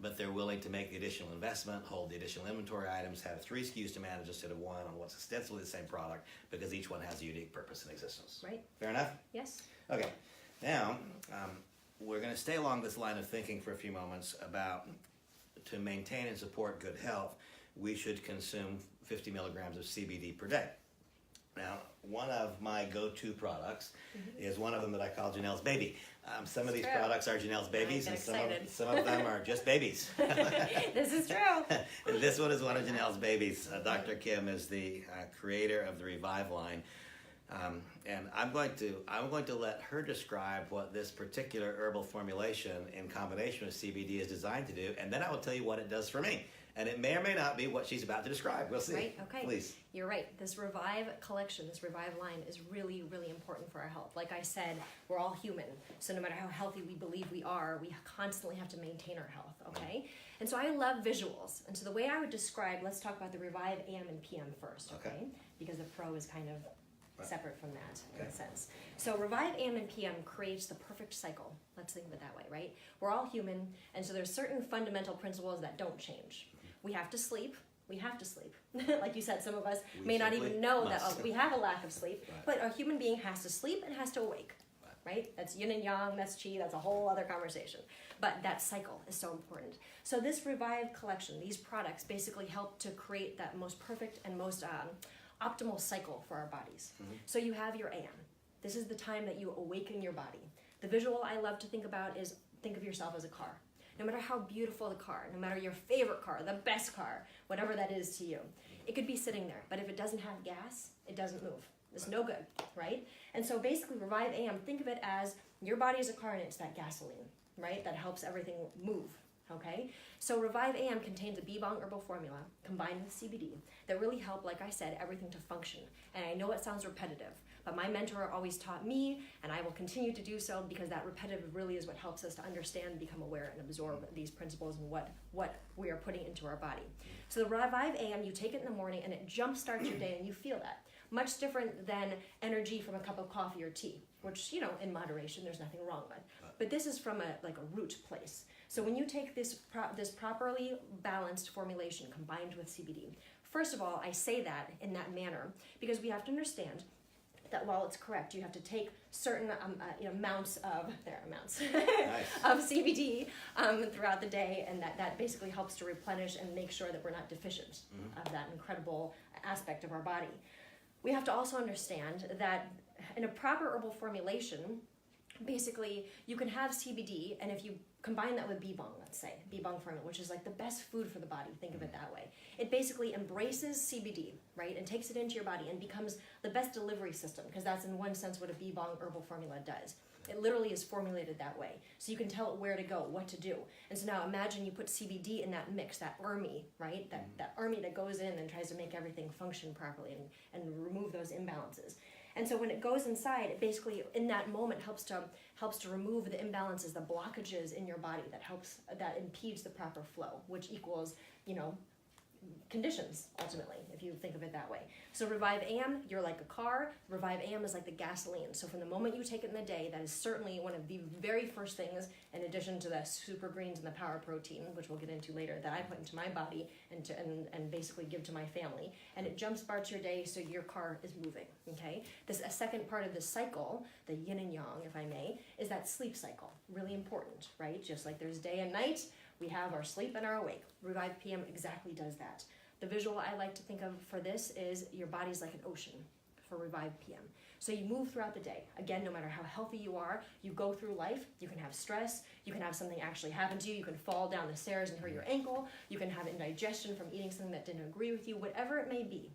Speaker 1: But they're willing to make the additional investment, hold the additional inventory items, have 3 SKUs to manage instead of 1 on what's ostensibly the same product, because each one has a unique purpose and existence.
Speaker 2: Right.
Speaker 1: Fair enough?
Speaker 2: Yes.
Speaker 1: Okay. Now, we're going to stay along this line of thinking for a few moments about, to maintain and support good health, we should consume 50 milligrams of CBD per day. Now, one of my go-to products is one of them that I call Janelle's Baby. Some of these products are Janelle's babies, and some of them are just babies.
Speaker 2: This is true.
Speaker 1: And this one is one of Janelle's babies. Dr. Kim is the creator of the Revive line. And I'm going to let her describe what this particular herbal formulation in combination with CBD is designed to do, and then I will tell you what it does for me. And it may or may not be what she's about to describe. We'll see.
Speaker 2: Right, okay.
Speaker 1: Please.
Speaker 2: You're right. This Revive collection, this Revive line is really, really important for our health. Like I said, we're all human. So no matter how healthy we believe we are, we constantly have to maintain our health, okay? And so I love visuals. And so the way I would describe, let's talk about the Revive AM and PM first, okay? Because the Pro is kind of separate from that in a sense. So Revive AM and PM creates the perfect cycle. Let's think of it that way, right? We're all human, and so there's certain fundamental principles that don't change. We have to sleep. We have to sleep. Like you said, some of us may not even know that we have a lack of sleep, but a human being has to sleep and has to awake, right? That's yin and yang, that's qi, that's a whole other conversation. But that cycle is so important. So this Revive collection, these products basically help to create that most perfect and most optimal cycle for our bodies. So you have your AM. This is the time that you awaken your body. The visual I love to think about is, think of yourself as a car. No matter how beautiful the car, no matter your favorite car, the best car, whatever that is to you, it could be sitting there, but if it doesn't have gas, it doesn't move. It's no good, right? And so basically Revive AM, think of it as your body is a car and it's that gasoline, right? That helps everything move, okay? So Revive AM contains a bee bong herbal formula combined with CBD that really help, like I said, everything to function. And I know it sounds repetitive, but my mentor always taught me, and I will continue to do so, because that repetitive really is what helps us to understand, become aware, and absorb these principles and what we are putting into our body. So the Revive AM, you take it in the morning and it jumpstarts your day and you feel that. Much different than energy from a cup of coffee or tea, which, you know, in moderation, there's nothing wrong with. But this is from a root place. So when you take this properly balanced formulation combined with CBD, first of all, I say that in that manner because we have to understand that while it's correct, you have to take certain amounts of of CBD throughout the day, and that basically helps to replenish and make sure that we're not deficient of that incredible aspect of our body. We have to also understand that in a proper herbal formulation, basically you can have CBD, and if you combine that with bee bong, let's say, bee bong formula, which is like the best food for the body, think of it that way. It basically embraces CBD, right, and takes it into your body and becomes the best delivery system, because that's in one sense what a bee bong herbal formula does. It literally is formulated that way. So you can tell it where to go, what to do. And so now imagine you put CBD in that mix, that army, right? That army that goes in and tries to make everything function properly and remove those imbalances. And so when it goes inside, it basically, in that moment, helps to remove the imbalances, the blockages in your body that impedes the proper flow, which equals, conditions, ultimately, if you think of it that way. So Revive AM, you're like a car. Revive AM is like the gasoline. So from the moment you take it in the day, that is certainly one of the very first things, in addition to the super greens and the power protein, which we'll get into later, that I put into my body and basically give to my family. And it jumpstarts your day so your car is moving, okay? A second part of this cycle, the yin and yang, if I may, is that sleep cycle. Really important, right? Just like there's day and night, we have our sleep and our awake. Revive PM exactly does that. The visual I like to think of for this is your body's like an ocean for Revive PM. So you move throughout the day. Again, no matter how healthy you are, you go through life, you can have stress, you can have something actually happen to you, you can fall down the stairs and hurt your ankle, you can have indigestion from eating something that didn't agree with you, whatever it may be.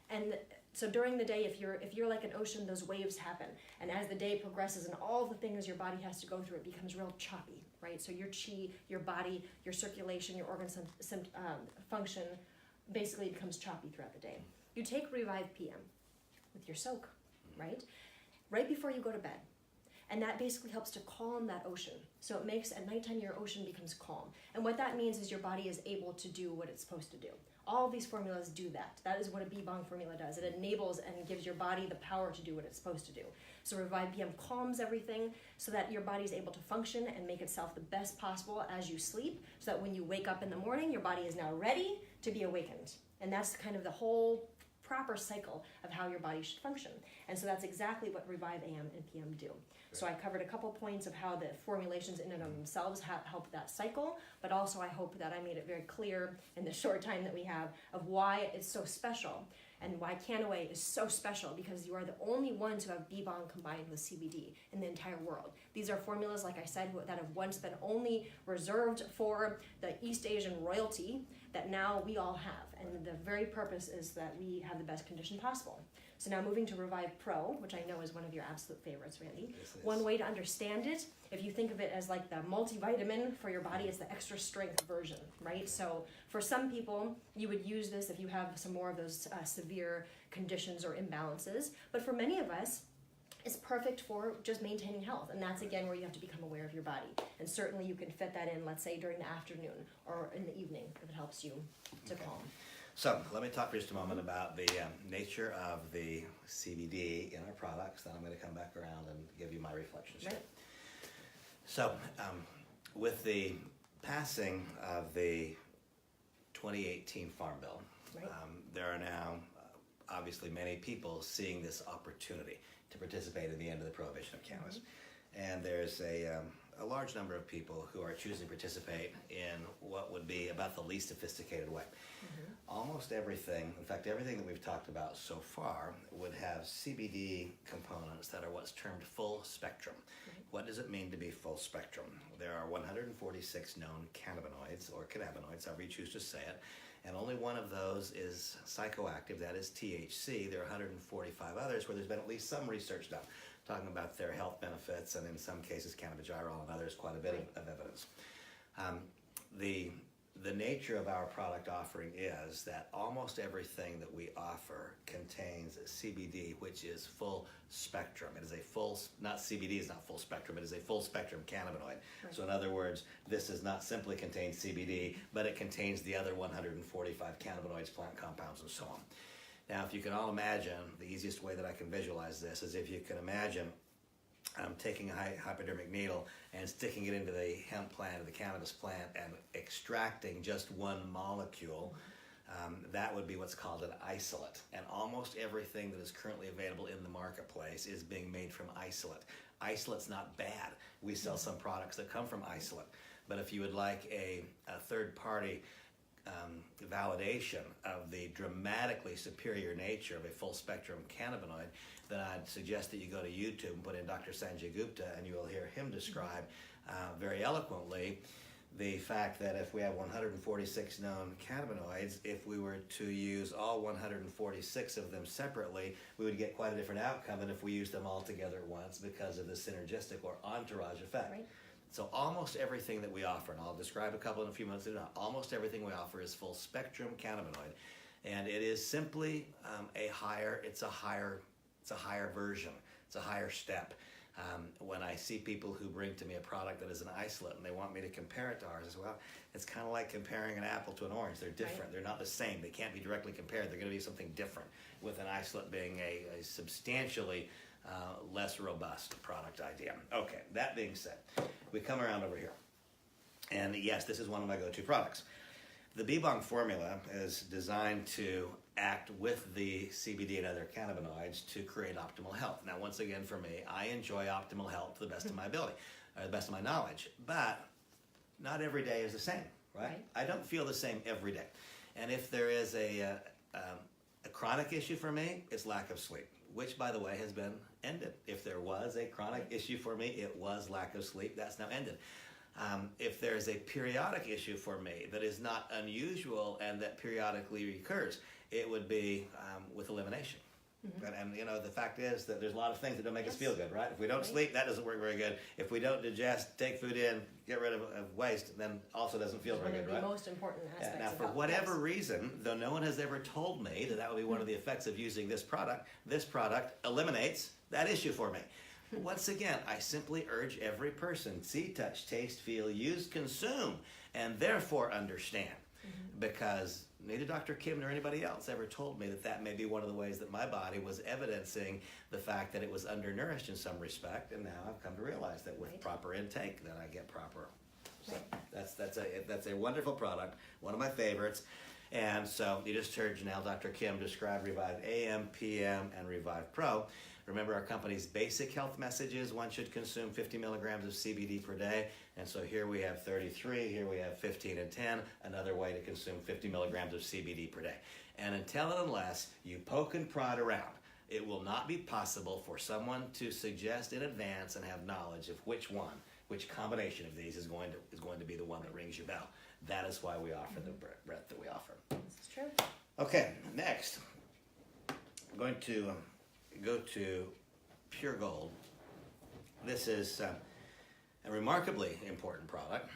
Speaker 2: And so during the day, if you're like an ocean, those waves happen. And as the day progresses and all the things your body has to go through, it becomes real choppy. right? So your chi, your body, your circulation, your organ function basically becomes choppy throughout the day. You take Revive PM with your soak, right before you go to bed. And that basically helps to calm that ocean. So it makes, at nighttime, your ocean becomes calm. And what that means is your body is able to do what it's supposed to do. All of these formulas do that. That is what a B-Bong formula does. It enables and gives your body the power to do what it's supposed to do. So Revive PM calms everything so that your body is able to function and make itself the best possible as you sleep, so that when you wake up in the morning, your body is now ready to be awakened. And that's kind of the whole proper cycle of how your body should function. And so that's exactly what Revive AM and PM do. So I covered a couple points of how the formulations in and of themselves help that cycle, but also I hope that I made it very clear in the short time that we have of why it's so special and why Kannaway is so special, because you are the only ones who have B-Bong combined with CBD in the entire world. These are formulas, like I said, that have once been only reserved for the East Asian royalty that now we all have. And the very purpose is that we have the best condition possible. So now moving to Revive Pro, which I know is one of your absolute favorites, Randy. One way to understand it, if you think of it as like the multivitamin for your body, it's the extra strength version, right? So for some people, you would use this if you have some more of those severe conditions or imbalances. But for many of us, it's perfect for just maintaining health. And that's, again, where you have to become aware of your body. And certainly you can fit that in, let's say, during the afternoon or in the evening, if it helps you to calm.
Speaker 1: So let me talk for just a moment about the nature of the CBD in our products. Then I'm going to come back around and give you my reflections.
Speaker 2: Right.
Speaker 1: So with the passing of the 2018 Farm Bill,
Speaker 2: right.
Speaker 1: There are now obviously many people seeing this opportunity to participate in the end of the prohibition of cannabis. Mm-hmm. And there's a large number of people who are choosing to participate in what would be about the least sophisticated way. Mm-hmm. Almost everything, in fact everything that we've talked about so far, would have CBD components that are what's termed full spectrum. Mm-hmm. What does it mean to be full spectrum? There are 146 known cannabinoids, or cannabinoids, however you choose to say it, and only one of those is psychoactive, that is THC. There are 145 others where there's been at least some research done talking about their health benefits, and in some cases cannabigerol and others, quite a bit of evidence. The nature of our product offering is that almost everything that we offer contains CBD, which is full spectrum. It is a full, not CBD is not full spectrum, it is a full spectrum cannabinoid. Right. So in other words, this does not simply contain CBD, but it contains the other 145 cannabinoids, plant compounds, and so on. Now, if you can all imagine, the easiest way that I can visualize this is if you can imagine taking a hypodermic needle and sticking it into the hemp plant or the cannabis plant and extracting just one molecule, that would be what's called an isolate. And almost everything that is currently available in the marketplace is being made from isolate. Isolate's not bad. We sell some products that come from isolate. But if you would like a third-party validation of the dramatically superior nature of a full-spectrum cannabinoid, then I'd suggest that you go to YouTube and put in Dr. Sanjay Gupta, and you will hear him describe very eloquently the fact that if we have 146 known cannabinoids, if we were to use all 146 of them separately, we would get quite a different outcome than if we used them all together at once because of the synergistic or entourage effect. Right. So almost everything that we offer, and I'll describe a couple in a few minutes, almost everything we offer is full spectrum cannabinoid, and it is simply a higher version. It's a higher step. When I see people who bring to me a product that is an isolate and they want me to compare it to ours as well, it's kind of like comparing an apple to an orange. They're different. Right. They're not the same. They can't be directly compared. They're going to be something different, with an isolate being a substantially less robust product idea. Okay, that being said, we come around over here. And yes, this is one of my go-to products. The B-Bong formula is designed to act with the CBD and other cannabinoids to create optimal health. Now, once again, for me, I enjoy optimal health to the best of my ability, or the best of my knowledge, but not every day is the same, right? I don't feel the same every day. And if there is a chronic issue for me, it's lack of sleep, which, by the way, has been ended. If there was a chronic issue for me, it was lack of sleep. That's now ended. If there's a periodic issue for me that is not unusual and that periodically recurs, it would be with elimination. And you know, the fact is that there's a lot of things that don't make us feel good, right? If we don't
Speaker 2: Right.
Speaker 1: sleep, that doesn't work very good. If we don't digest, take food in, get rid of waste, then also doesn't feel very
Speaker 2: One of
Speaker 1: good,
Speaker 2: the
Speaker 1: right?
Speaker 2: most important aspects
Speaker 1: Now,
Speaker 2: of
Speaker 1: for
Speaker 2: health.
Speaker 1: whatever
Speaker 2: Yes.
Speaker 1: reason, though no one has ever told me that that would be one of the effects of using this product eliminates that issue for me. Once again, I simply urge every person, see, touch, taste, feel, use, consume, and therefore understand. Because neither Dr. Kim nor anybody else ever told me that that may be one of the ways that my body was evidencing the fact that it was undernourished in some respect, and now I've come to realize that with
Speaker 2: Right.
Speaker 1: proper intake, then I get proper. So
Speaker 2: Right.
Speaker 1: that's a wonderful product, one of my favorites. And so you just heard Janelle, Dr. Kim describe Revive AM, PM, and Revive Pro. Remember our company's basic health messages: one should consume 50 milligrams of CBD per day. And so here we have 33, here we have 15 and 10, another way to consume 50 milligrams of CBD per day. And until and unless you poke and prod around, it will not be possible for someone to suggest in advance and have knowledge of which combination of these is going to be the one that rings your bell. That is why we offer the breadth that we offer.
Speaker 2: This is true.
Speaker 1: Okay, next, I'm going to go to Pure Gold. This is a remarkably important product.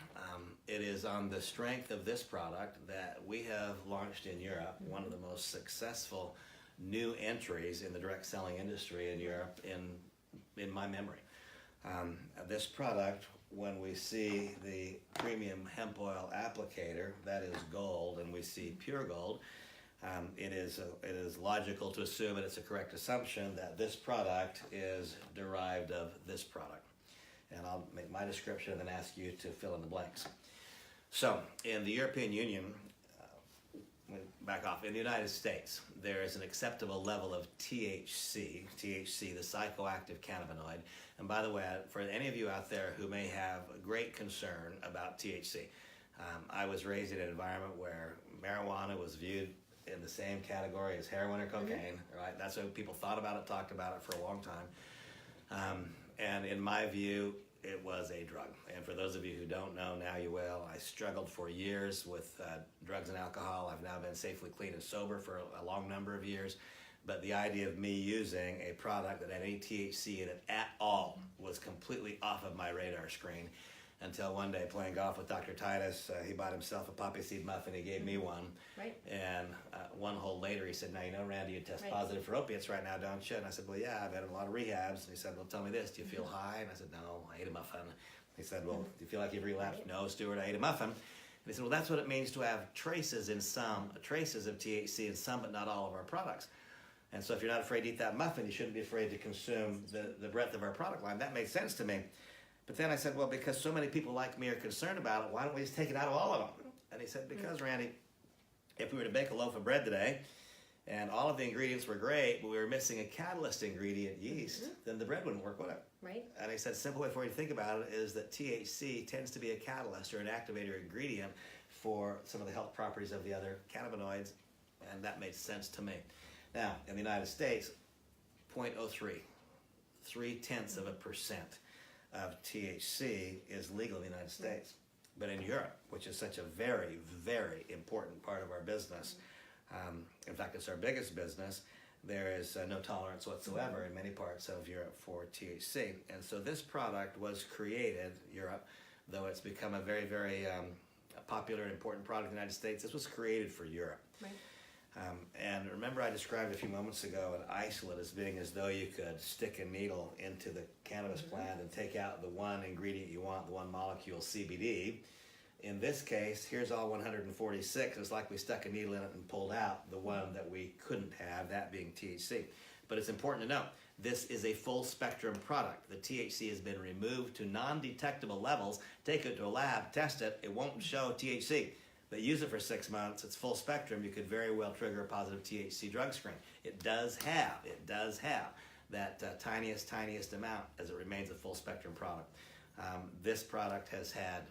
Speaker 1: It is on the strength of this product that we have launched in Europe, one of the most successful new entries in the direct selling industry in Europe in my memory. This product, when we see the premium hemp oil applicator, that is gold, and we see pure gold, it is logical to assume, and it's a correct assumption, that this product is derived of this product. And I'll make my description and then ask you to fill in the blanks. So, in the European Union, back off, in the United States, there is an acceptable level of THC, the psychoactive cannabinoid. And by the way, for any of you out there who may have a great concern about THC, I was raised in an environment where marijuana was viewed in the same category as heroin or cocaine, right? That's what people thought about it, talked about it for a long time. And in my view, it was a drug. And for those of you who don't know, now you will. I struggled for years with drugs and alcohol. I've now been safely clean and sober for a long number of years. But the idea of me using a product that had any THC in it at all was completely off of my radar screen until one day playing golf with Dr. TITUS, he bought himself a poppy seed muffin. He gave me one.
Speaker 2: Right.
Speaker 1: And one hole later, he said, "Now, you know, Randy, you test
Speaker 2: Right.
Speaker 1: positive for opiates right now, don't you?" And I said, "Well, yeah, I've had a lot of rehabs." And he said, "Well, tell me this, do you feel high?" And I said, "No, I ate a muffin." He said, "Well, do you feel like you've relapsed?"
Speaker 2: Right.
Speaker 1: "No, Stuart, I ate a muffin." And he said, "Well, that's what it means to have traces of THC in some, but not all of our products. And so if you're not afraid to eat that muffin, you shouldn't be afraid to consume the breadth of our product line." That made sense to me. But then I said, "Well, because so many people like me are concerned about it, why don't we just take it out of all of them?" And he said, "Because, Randy, if we were to bake a loaf of bread today, and all of the ingredients were great, but we were missing a catalyst ingredient, yeast, then the bread wouldn't work, would it?"
Speaker 2: Right.
Speaker 1: And he said, simple way for you to think about it is that THC tends to be a catalyst or an activator ingredient for some of the health properties of the other cannabinoids, and that made sense to me. Now, in the United States, 0.03, 0.3% of THC is legal in the United States. But in Europe, which is such a very, very important part of our business, in fact, it's our biggest business, there is no tolerance whatsoever in many parts of Europe for THC. And so this product was created, Europe, though it's become a very, very popular and important product in the United States, this was created for Europe.
Speaker 2: Right.
Speaker 1: And remember I described a few moments ago an isolate as being as though you could stick a needle into the cannabis plant and take out the one ingredient you want, the one molecule, CBD. In this case, here's all 146. It's like we stuck a needle in it and pulled out the one that we couldn't have, that being THC. But it's important to know, this is a full spectrum product. The THC has been removed to non-detectable levels. Take it to a lab, test it, it won't show THC. But use it for 6 months, it's full spectrum, you could very well trigger a positive THC drug screen. It does have that tiniest amount as it remains a full spectrum product. This product has had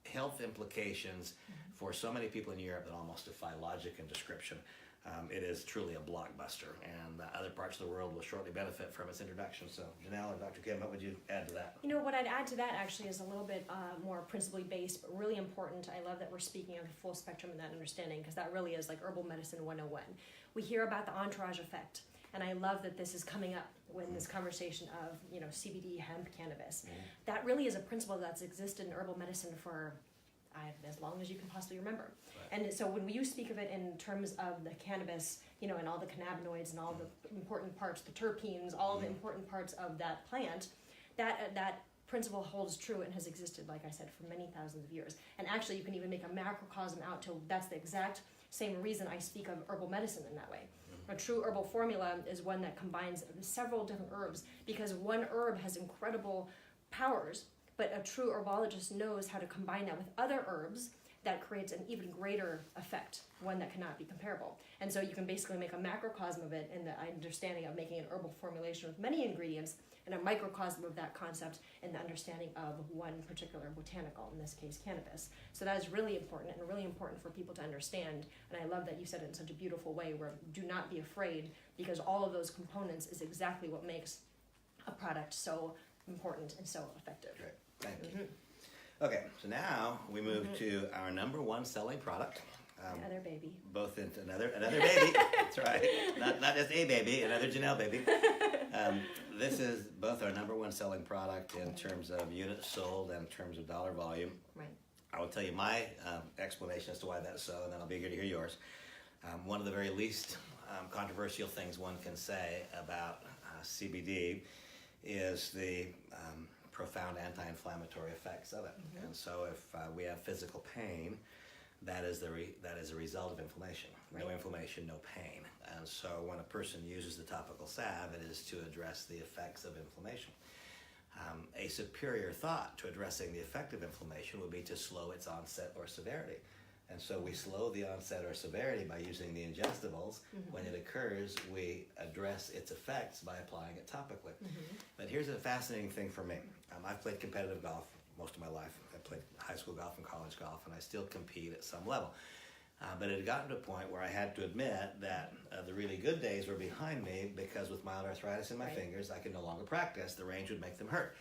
Speaker 1: health implications for so many people in Europe that almost defy logic and description. It is truly a blockbuster, and other parts of the world will shortly benefit from its introduction. So, Janelle and Dr. Kim, what would you add to that?
Speaker 2: You know, what I'd add to that actually is a little bit more principally based, but really important. I love that we're speaking of the full spectrum and that understanding, because that really is like herbal medicine 101. We hear about the entourage effect. And I love that this is coming up when this conversation of, CBD, hemp, cannabis. That really is a principle that's existed in herbal medicine for as long as you can possibly remember. Right. And so when you speak of it in terms of the cannabis, and all the cannabinoids and all the important parts, the terpenes, all the important parts of that plant, that principle holds true and has existed, like I said, for many thousands of years. And actually, you can even make a macrocosm out to that's the exact same reason I speak of herbal medicine in that way. A true herbal formula is one that combines several different herbs, because one herb has incredible powers, but a true herbologist knows how to combine that with other herbs that creates an even greater effect, one that cannot be comparable. And so you can basically make a macrocosm of it in the understanding of making an herbal formulation with many ingredients, and a microcosm of that concept in the understanding of one particular botanical, in this case cannabis. So that is really important, and really important for people to understand. And I love that you said it in such a beautiful way, where do not be afraid, because all of those components is exactly what makes a product so important and so effective.
Speaker 1: Great, thank you. Okay, so now we move to our #1 selling product.
Speaker 2: Another baby.
Speaker 1: Both into another baby. That's right. Not just a baby, another Janelle baby. This is both our #1 selling product in terms of units sold and in terms of dollar volume.
Speaker 2: Right.
Speaker 1: I will tell you my explanation as to why that's so, and then I'll be here to hear yours. One of the very least controversial things one can say about CBD is the profound anti-inflammatory effects of it. And so if we have physical pain, that is a result of inflammation. Right. No inflammation, no pain. And so when a person uses the topical salve, it is to address the effects of inflammation. A superior thought to addressing the effect of inflammation would be to slow its onset or severity. And so we slow the onset or severity by using the ingestibles. When it occurs, we address its effects by applying it topically. But here's a fascinating thing for me. I've played competitive golf most of my life. I played high school golf and college golf, and I still compete at some level. But it had gotten to a point where I had to admit that the really good days were behind me, because with mild arthritis in my fingers, I could no longer practice. The range would make them hurt.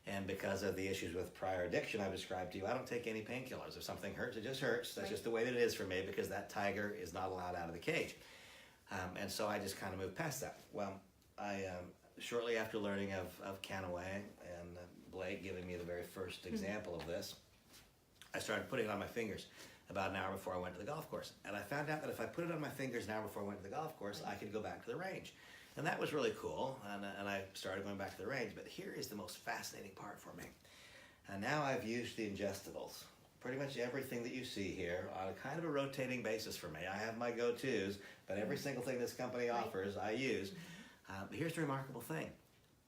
Speaker 1: And because of the issues with prior addiction I've described to you, I don't take any painkillers. If something hurts, it just hurts. That's just the way that it is for me, because that tiger is not allowed out of the cage. And so I just kind of moved past that. Well, I shortly after learning of Kannaway and Blake giving me the very first example of this, I started putting it on my fingers about an hour before I went to the golf course. And I found out that if I put it on my fingers an hour before I went to the golf course, I could go back to the range. And that was really cool, and I started going back to the range. But here is the most fascinating part for me. And now I've used the ingestibles, pretty much everything that you see here, on a kind of a rotating basis for me. I have my go-tos, but every single thing this company offers, I use. But here's the remarkable thing.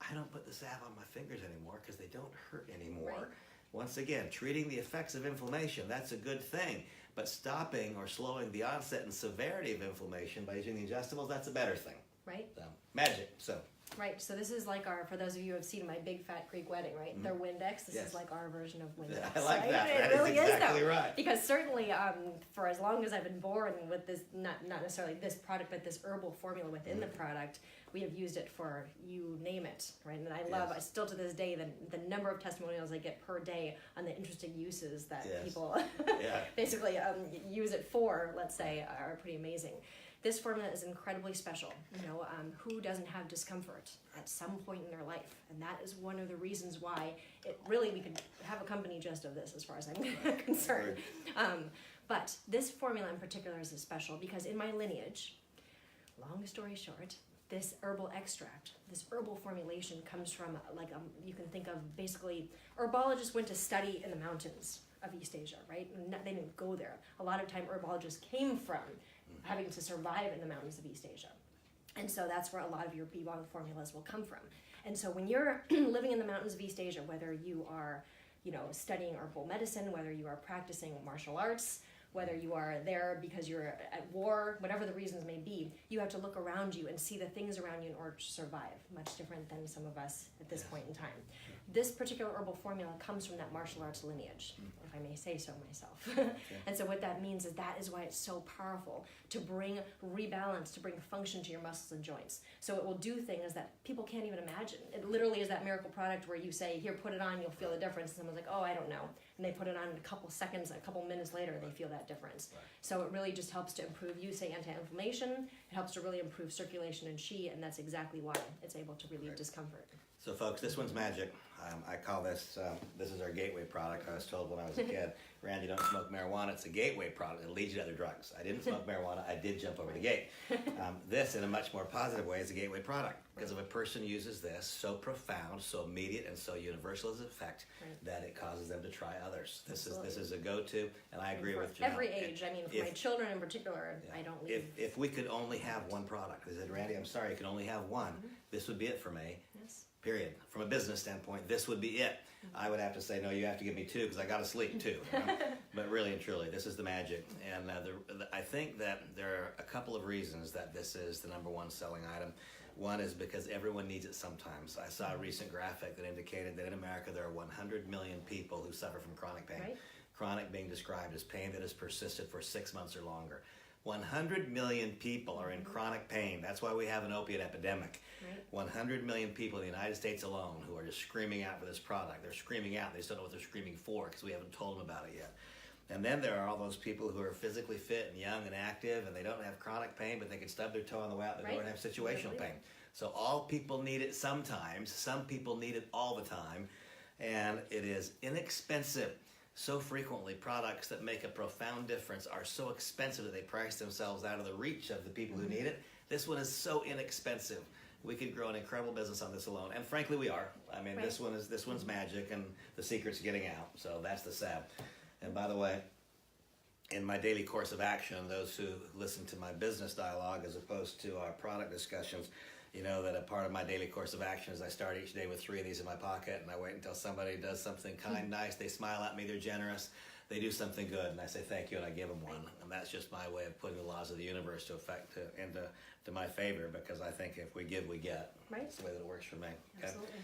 Speaker 1: I don't put the salve on my fingers anymore, because they don't hurt anymore. Right. Once again, treating the effects of inflammation, that's a good thing. But stopping or slowing the onset and severity of inflammation by using the ingestibles, that's a better thing.
Speaker 2: Right.
Speaker 1: Magic.
Speaker 2: Right, so this is like for those of you who have seen my big fat Greek wedding, right? Their Windex, this is like our version of Windex.
Speaker 1: I like
Speaker 2: right?
Speaker 1: that.
Speaker 2: It
Speaker 1: That
Speaker 2: really
Speaker 1: is exactly
Speaker 2: though.
Speaker 1: right.
Speaker 2: Because certainly for as long as I've been born with this, not necessarily this product, but this herbal formula within the product, we have used it for you name it, right? And I love, still to this day, the number of testimonials I get per day on the interesting uses that people basically use it for, let's say, are pretty amazing. This formula is incredibly special. Who doesn't have discomfort at some point in their life? And that is one of the reasons why we could have a company just of this, as far as I'm concerned. But this formula in particular is special because in my lineage, long story short, this herbal extract, this herbal formulation comes from, you can think of basically, herbologists went to study in the mountains of East Asia, right? They didn't go there. A lot of time herbologists came from having to survive in the mountains of East Asia. And so that's where a lot of your Bebong formulas will come from. And so when you're living in the mountains of East Asia, whether you are, studying herbal medicine, whether you are practicing martial arts, whether you are there because you're at war, whatever the reasons may be, you have to look around you and see the things around you in order to survive, much different than some of us at this point in time. This particular herbal formula comes from that martial arts lineage, if I may say so myself. And so what that means is that is why it's so powerful, to bring rebalance, to bring function to your muscles and joints. So it will do things that people can't even imagine. It literally is that miracle product where you say, here, put it on, you'll feel the difference. And someone's like, oh, I don't know. And they put it on in a couple seconds, a couple minutes later, they feel that that difference.
Speaker 1: Right.
Speaker 2: So it really just helps to improve, you say anti-inflammation, it helps to really improve circulation in Qi, and that's exactly why it's able to relieve discomfort.
Speaker 1: So folks, this one's magic. I call this, this is our gateway product. I was told when I was a kid, Randy, don't smoke marijuana. It's a gateway product. It leads you to other drugs. I didn't smoke marijuana. I did jump over the gate. This, in a much more positive way, is a gateway product. Because if a person uses this, so profound, so immediate, and so universal is its effect, that it causes them to try others. This is a go-to, and I agree with Janelle.
Speaker 2: Every age. I mean, for my children in particular, I don't leave.
Speaker 1: If we could only have one product, I said, Randy, I'm sorry, you can only have one. This would be it for me.
Speaker 2: Yes.
Speaker 1: Period. From a business standpoint, this would be it. I would have to say, no, you have to give me two because I got to sleep too. You know? But really and truly, this is the magic. And I think that there are a couple of reasons that this is the #1 selling item. One is because everyone needs it sometimes. I saw a recent graphic that indicated that in America there are 100 million people who suffer from chronic pain.
Speaker 2: Right.
Speaker 1: Chronic being described as pain that has persisted for 6 months or longer. 100 million people are in chronic pain. That's why we have an opiate epidemic.
Speaker 2: Right.
Speaker 1: 100 million people in the United States alone who are just screaming out for this product. They're screaming out. They just don't know what they're screaming for because we haven't told them about it yet. And then there are all those people who are physically fit and young and active and they don't have chronic pain, but they can stub their toe on the way out the door and have situational pain. So all people need it sometimes. Some people need it all the time. And it is inexpensive. So frequently, products that make a profound difference are so expensive that they price themselves out of the reach of the people who need it. This one is so inexpensive. We could grow an incredible business on this alone, and frankly, we are. I mean, this one's magic, and the secret's getting out. So that's the salve. And by the way, in my daily course of action, those who listen to my business dialogue as opposed to our product discussions, you know that a part of my daily course of action is I start each day with 3 of these in my pocket, and I wait until somebody does something kind, nice, they smile at me, they're generous, they do something good, and I say thank you, and I give them one. And that's just my way of putting the laws of the universe into my favor, because I think if we give, we get.
Speaker 2: Right.
Speaker 1: That's the way that it works for me. Okay?
Speaker 2: Absolutely.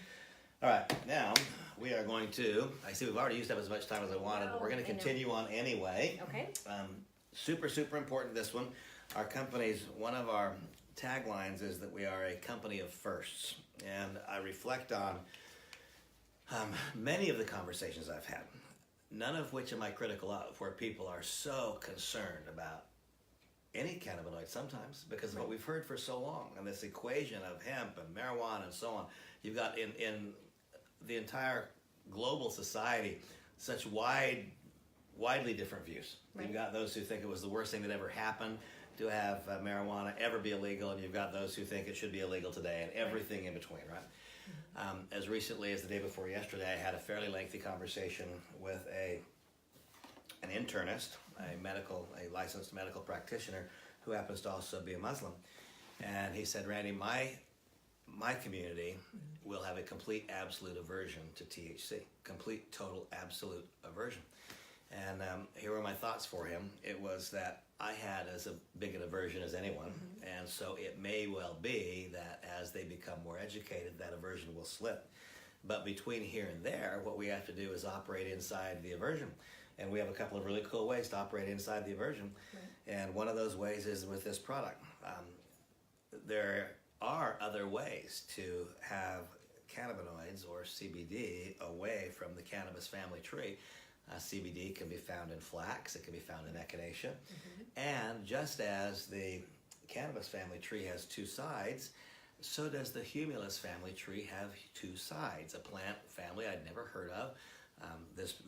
Speaker 1: All right, now we are going to, I see we've already used up as much time as I wanted, but we're going to continue on anyway.
Speaker 2: Okay.
Speaker 1: Super, super important, this one. Our company's, one of our taglines is that we are a company of firsts. And I reflect on many of the conversations I've had, none of which am I critical of, where people are so concerned about any cannabinoid sometimes because of what we've heard for so long. And this equation of hemp and marijuana and so on. You've got in the entire global society such widely different views.
Speaker 2: Right.
Speaker 1: You've got those who think it was the worst thing that ever happened to have marijuana ever be illegal, and you've got those who think it should be illegal today, and everything in between, right? As recently as the day before yesterday, I had a fairly lengthy conversation with an internist, a licensed medical practitioner who happens to also be a Muslim, and he said, Randy, my community will have a complete absolute aversion to THC, complete total absolute aversion. And here were my thoughts for him. It was that I had as big an aversion as anyone, and so it may well be that as they become more educated, that aversion will slip. But between here and there, what we have to do is operate inside the aversion. And we have a couple of really cool ways to operate inside the aversion. Right. And one of those ways is with this product. There are other ways to have cannabinoids or CBD away from the cannabis family tree. CBD can be found in flax, it can be found in echinacea, and just as the cannabis family tree has 2 sides, so does the humulus family tree have 2 sides. A plant family I'd never heard of.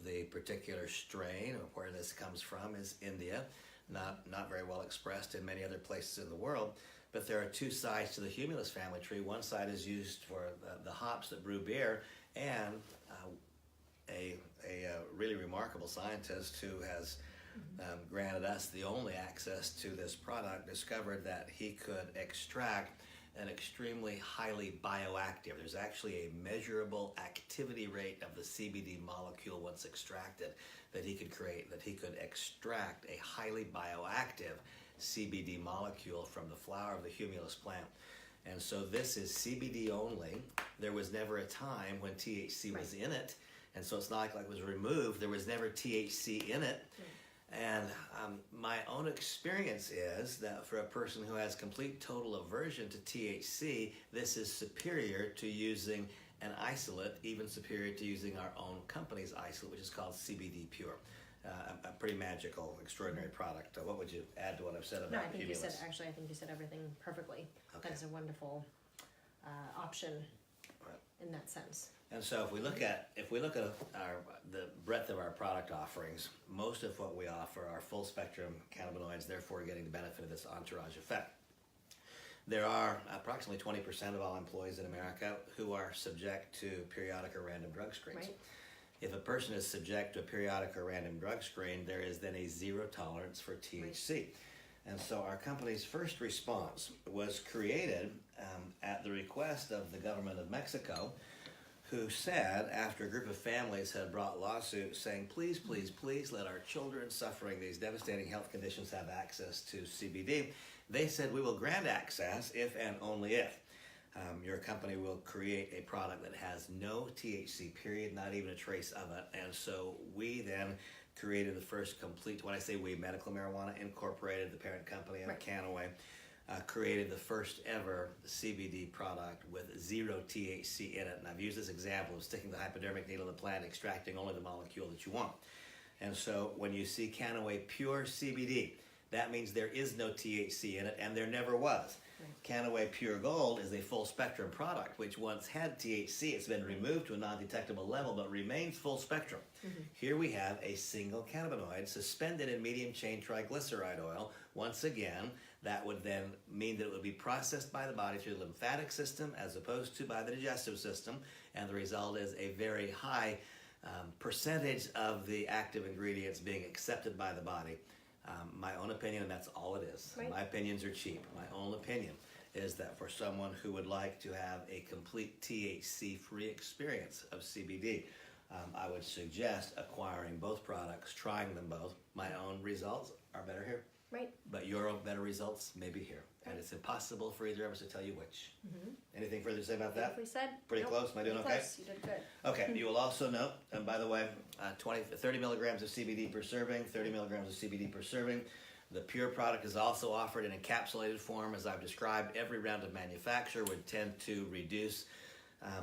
Speaker 1: The particular strain of where this comes from is India, not very well expressed in many other places in the world. But there are 2 sides to the humulus family tree. One side is used for the hops that brew beer, and a really remarkable scientist who has granted us the only access to this product discovered that he could extract an extremely highly bioactive. There's actually a measurable activity rate of the CBD molecule once extracted that he could create, that he could extract a highly bioactive CBD molecule from the flower of the humulus plant. And so this is CBD only. There was never a time when THC was in it, and so it's not like it was removed. There was never THC in it. And my own experience is that for a person who has complete total aversion to THC, this is superior to using an isolate, even superior to using our own company's isolate, which is called CBD Pure. a pretty magical, extraordinary product. What would you add to what I've said about
Speaker 2: No, I think
Speaker 1: Cumulus?
Speaker 2: I think you said everything perfectly.
Speaker 1: Okay.
Speaker 2: That is a wonderful option
Speaker 1: Right.
Speaker 2: in that sense.
Speaker 1: And so if we look at the breadth of our product offerings, most of what we offer are full spectrum cannabinoids, therefore getting the benefit of this entourage effect. There are approximately 20% of all employees in America who are subject to periodic or random drug screens.
Speaker 2: Right.
Speaker 1: If a person is subject to a periodic or random drug screen, there is then a zero tolerance for THC. And so our company's first response was created at the request of the government of Mexico, who said, after a group of families had brought lawsuits saying, please, please, please let our children suffering these devastating health conditions have access to CBD, they said, we will grant access if and only if your company will create a product that has no THC, period, not even a trace of it. And so we then created the first complete, when I say we, Medical Marijuana Incorporated, the parent company of Kannaway, created the first ever CBD product with zero THC in it. And I've used this example of sticking the hypodermic needle in the plant, extracting only the molecule that you want. And so when you see Kannaway Pure CBD, that means there is no THC in it, and there never was. Kannaway Pure Gold is a full spectrum product, which once had THC. It's been removed to a non-detectable level, but remains full spectrum. Here we have a single cannabinoid suspended in medium chain triglyceride oil. Once again, that would then mean that it would be processed by the body through the lymphatic system as opposed to by the digestive system, and the result is a very high percentage of the active ingredients being accepted by the body. My own opinion, and that's all it is.
Speaker 2: Right.
Speaker 1: My opinions are cheap. My own opinion is that for someone who would like to have a complete THC-free experience of CBD, I would suggest acquiring both products, trying them both. My own results are better here.
Speaker 2: Right.
Speaker 1: But your own better results may be here. And it's impossible for either of us to tell you which. Anything further to say about that?
Speaker 2: Beautifully said.
Speaker 1: Pretty
Speaker 2: Nope.
Speaker 1: close? Am I doing
Speaker 2: Pretty
Speaker 1: okay?
Speaker 2: close. You did good.
Speaker 1: Okay, you will also note, and by the way, 30 milligrams of CBD per serving, 30 milligrams of CBD per serving. The Pure product is also offered in encapsulated form, as I've described. Every round of manufacture would tend to reduce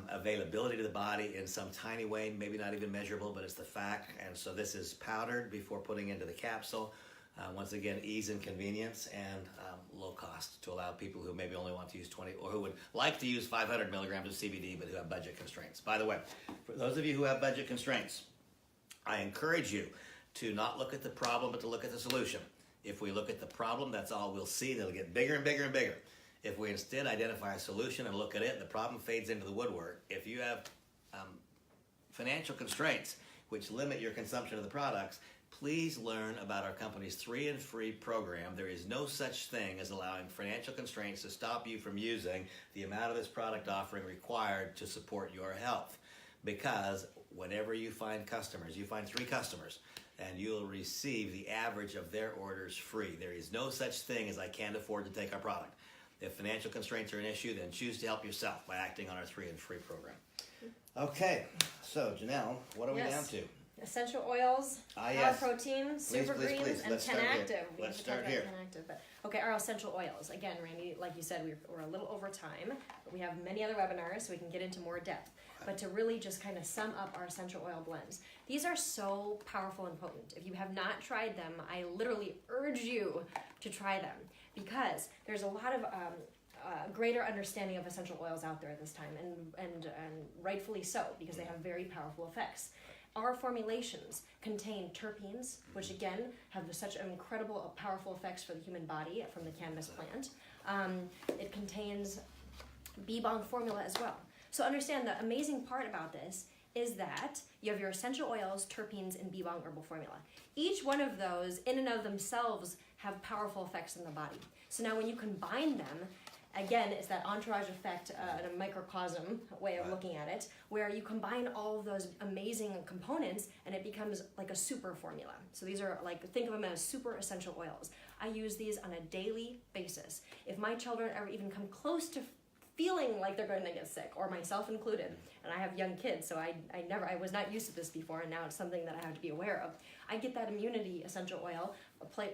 Speaker 1: availability to the body in some tiny way, maybe not even measurable, but it's the fact. And so this is powdered before putting into the capsule. Once again, ease and convenience, and low cost to allow people who maybe only want to use 20 or who would like to use 500 milligrams of CBD but who have budget constraints. By the way, for those of you who have budget constraints, I encourage you to not look at the problem but to look at the solution. If we look at the problem, that's all we'll see, and it'll get bigger and bigger and bigger. If we instead identify a solution and look at it, the problem fades into the woodwork. If you have financial constraints which limit your consumption of the products, please learn about our company's 3 and Free program. There is no such thing as allowing financial constraints to stop you from using the amount of this product offering required to support your health. Because whenever you find customers, you find 3 customers, and you'll receive the average of their orders free. There is no such thing as I can't afford to take our product. If financial constraints are an issue, then choose to help yourself by acting on our 3 and Free program. Okay, so Janelle, what are we down to?
Speaker 2: Essential oils,
Speaker 1: yes.
Speaker 2: power protein, super
Speaker 1: please.
Speaker 2: greens, and
Speaker 1: Let's start here.
Speaker 2: Canactive.
Speaker 1: Let's start here.
Speaker 2: Okay, our essential oils. Again, Randy, like you said, we're a little over time, but we have many other webinars, so we can get into more depth. But to really just kind of sum up our essential oil blends, these are so powerful and potent. If you have not tried them, I literally urge you to try them, because there's a lot of greater understanding of essential oils out there at this time, and rightfully so, because they have very powerful effects. Our formulations contain terpenes, which again have such incredible, powerful effects for the human body from the cannabis plant. It contains bee-bong formula as well. So understand the amazing part about this is that you have your essential oils, terpenes, and bee-bong herbal formula. Each one of those, in and of themselves, have powerful effects in the body. So now when you combine them, again, it's that entourage effect, in a microcosm way of looking at it, where you combine all of those amazing components and it becomes like a super formula. So these are like, think of them as super essential oils. I use these on a daily basis. If my children ever even come close to feeling like they're going to get sick, or myself included, and I have young kids, so I was not used to this before, and now it's something that I have to be aware of. I get that immunity essential oil, put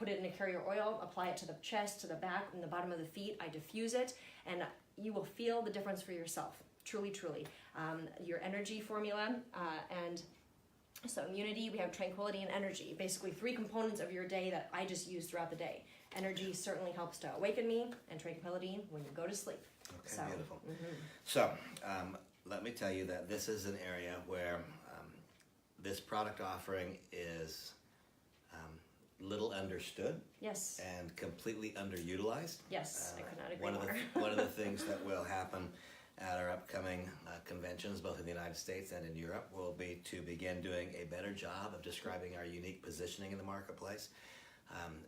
Speaker 2: it in a carrier oil, apply it to the chest, to the back, and the bottom of the feet. I diffuse it, and you will feel the difference for yourself. Truly, truly. Your energy formula, and So immunity, we have tranquility and energy. Basically 3 components of your day that I just use throughout the day. Energy certainly helps to awaken me, and tranquility when you go to sleep.
Speaker 1: Okay,
Speaker 2: So,
Speaker 1: beautiful. So, let me tell you that this is an area where this product offering is little understood.
Speaker 2: Yes.
Speaker 1: And completely underutilized.
Speaker 2: Yes, I could not agree more.
Speaker 1: One of the things that will happen at our upcoming conventions, both in the United States and in Europe, will be to begin doing a better job of describing our unique positioning in the marketplace.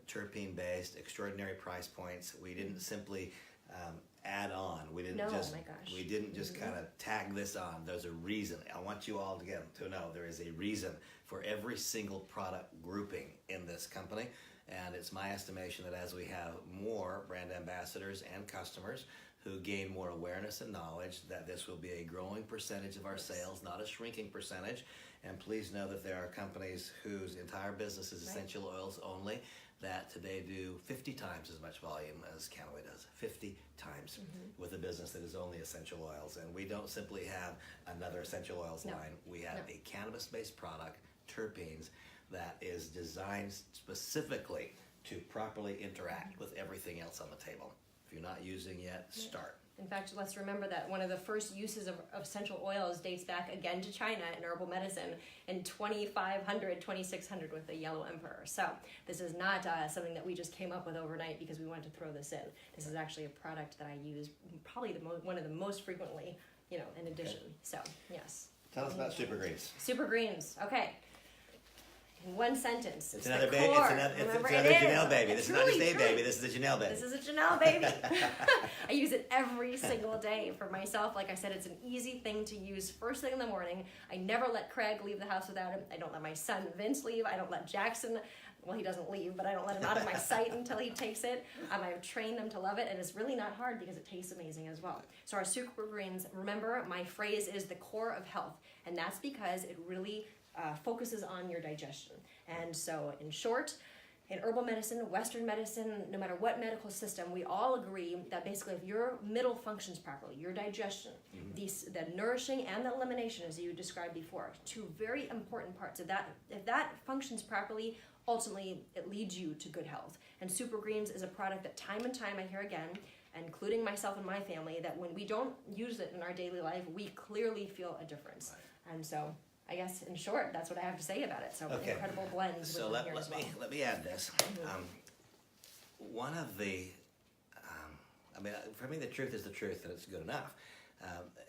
Speaker 1: Terpene-based, extraordinary price points. We didn't simply add on. We didn't We didn't just kind of tag this on. There's a reason. I want you all to know there is a reason for every single product grouping in this company. And it's my estimation that as we have more brand ambassadors and customers who gain more awareness and knowledge, that this will be a growing percentage of our sales, not a shrinking percentage. And please know that there are companies whose entire business is essential oils only, that today do 50 times as much volume as Kannaway does, 50 times with a business that is only essential oils. And we don't simply have another essential oils line. We have a cannabis-based product, terpenes, that is designed specifically to properly interact with everything else on the table. If you're not using yet, start.
Speaker 2: In fact, let's remember that one of the first uses of essential oils dates back again to China in herbal medicine in 2500, 2600 with the Yellow Emperor. So this is not something that we just came up with overnight because we wanted to throw this in. This is actually a product that I use probably one of the most frequently, in addition. So, yes.
Speaker 1: Tell us about Super Greens.
Speaker 2: Super Greens. Okay. In one sentence.
Speaker 1: It's another baby. It's another Janelle baby. This is not just a baby. This is a Janelle baby.
Speaker 2: This is a Janelle baby. I use it every single day for myself. Like I said, it's an easy thing to use first thing in the morning. I never let Craig leave the house without him. I don't let my son Vince leave. I don't let Jackson. Well, he doesn't leave, but I don't let him out of my sight until he takes it. I've trained them to love it, and it's really not hard because it tastes amazing as well. So our Super Greens, remember, my phrase is the core of health, and that's because it really focuses on your digestion. And so, in short, in herbal medicine, Western medicine, no matter what medical system, we all agree that basically if your middle functions properly, your digestion, the nourishing and the elimination, as you described before, 2 very important parts. If that functions properly, ultimately it leads you to good health. And Super Greens is a product that time and time I hear again, including myself and my family, that when we don't use it in our daily life, we clearly feel a difference. And so, I guess, in short, that's what I have to say about it. So incredible blends.
Speaker 1: So let me add this. One of the, for me, the truth is the truth, and it's good enough.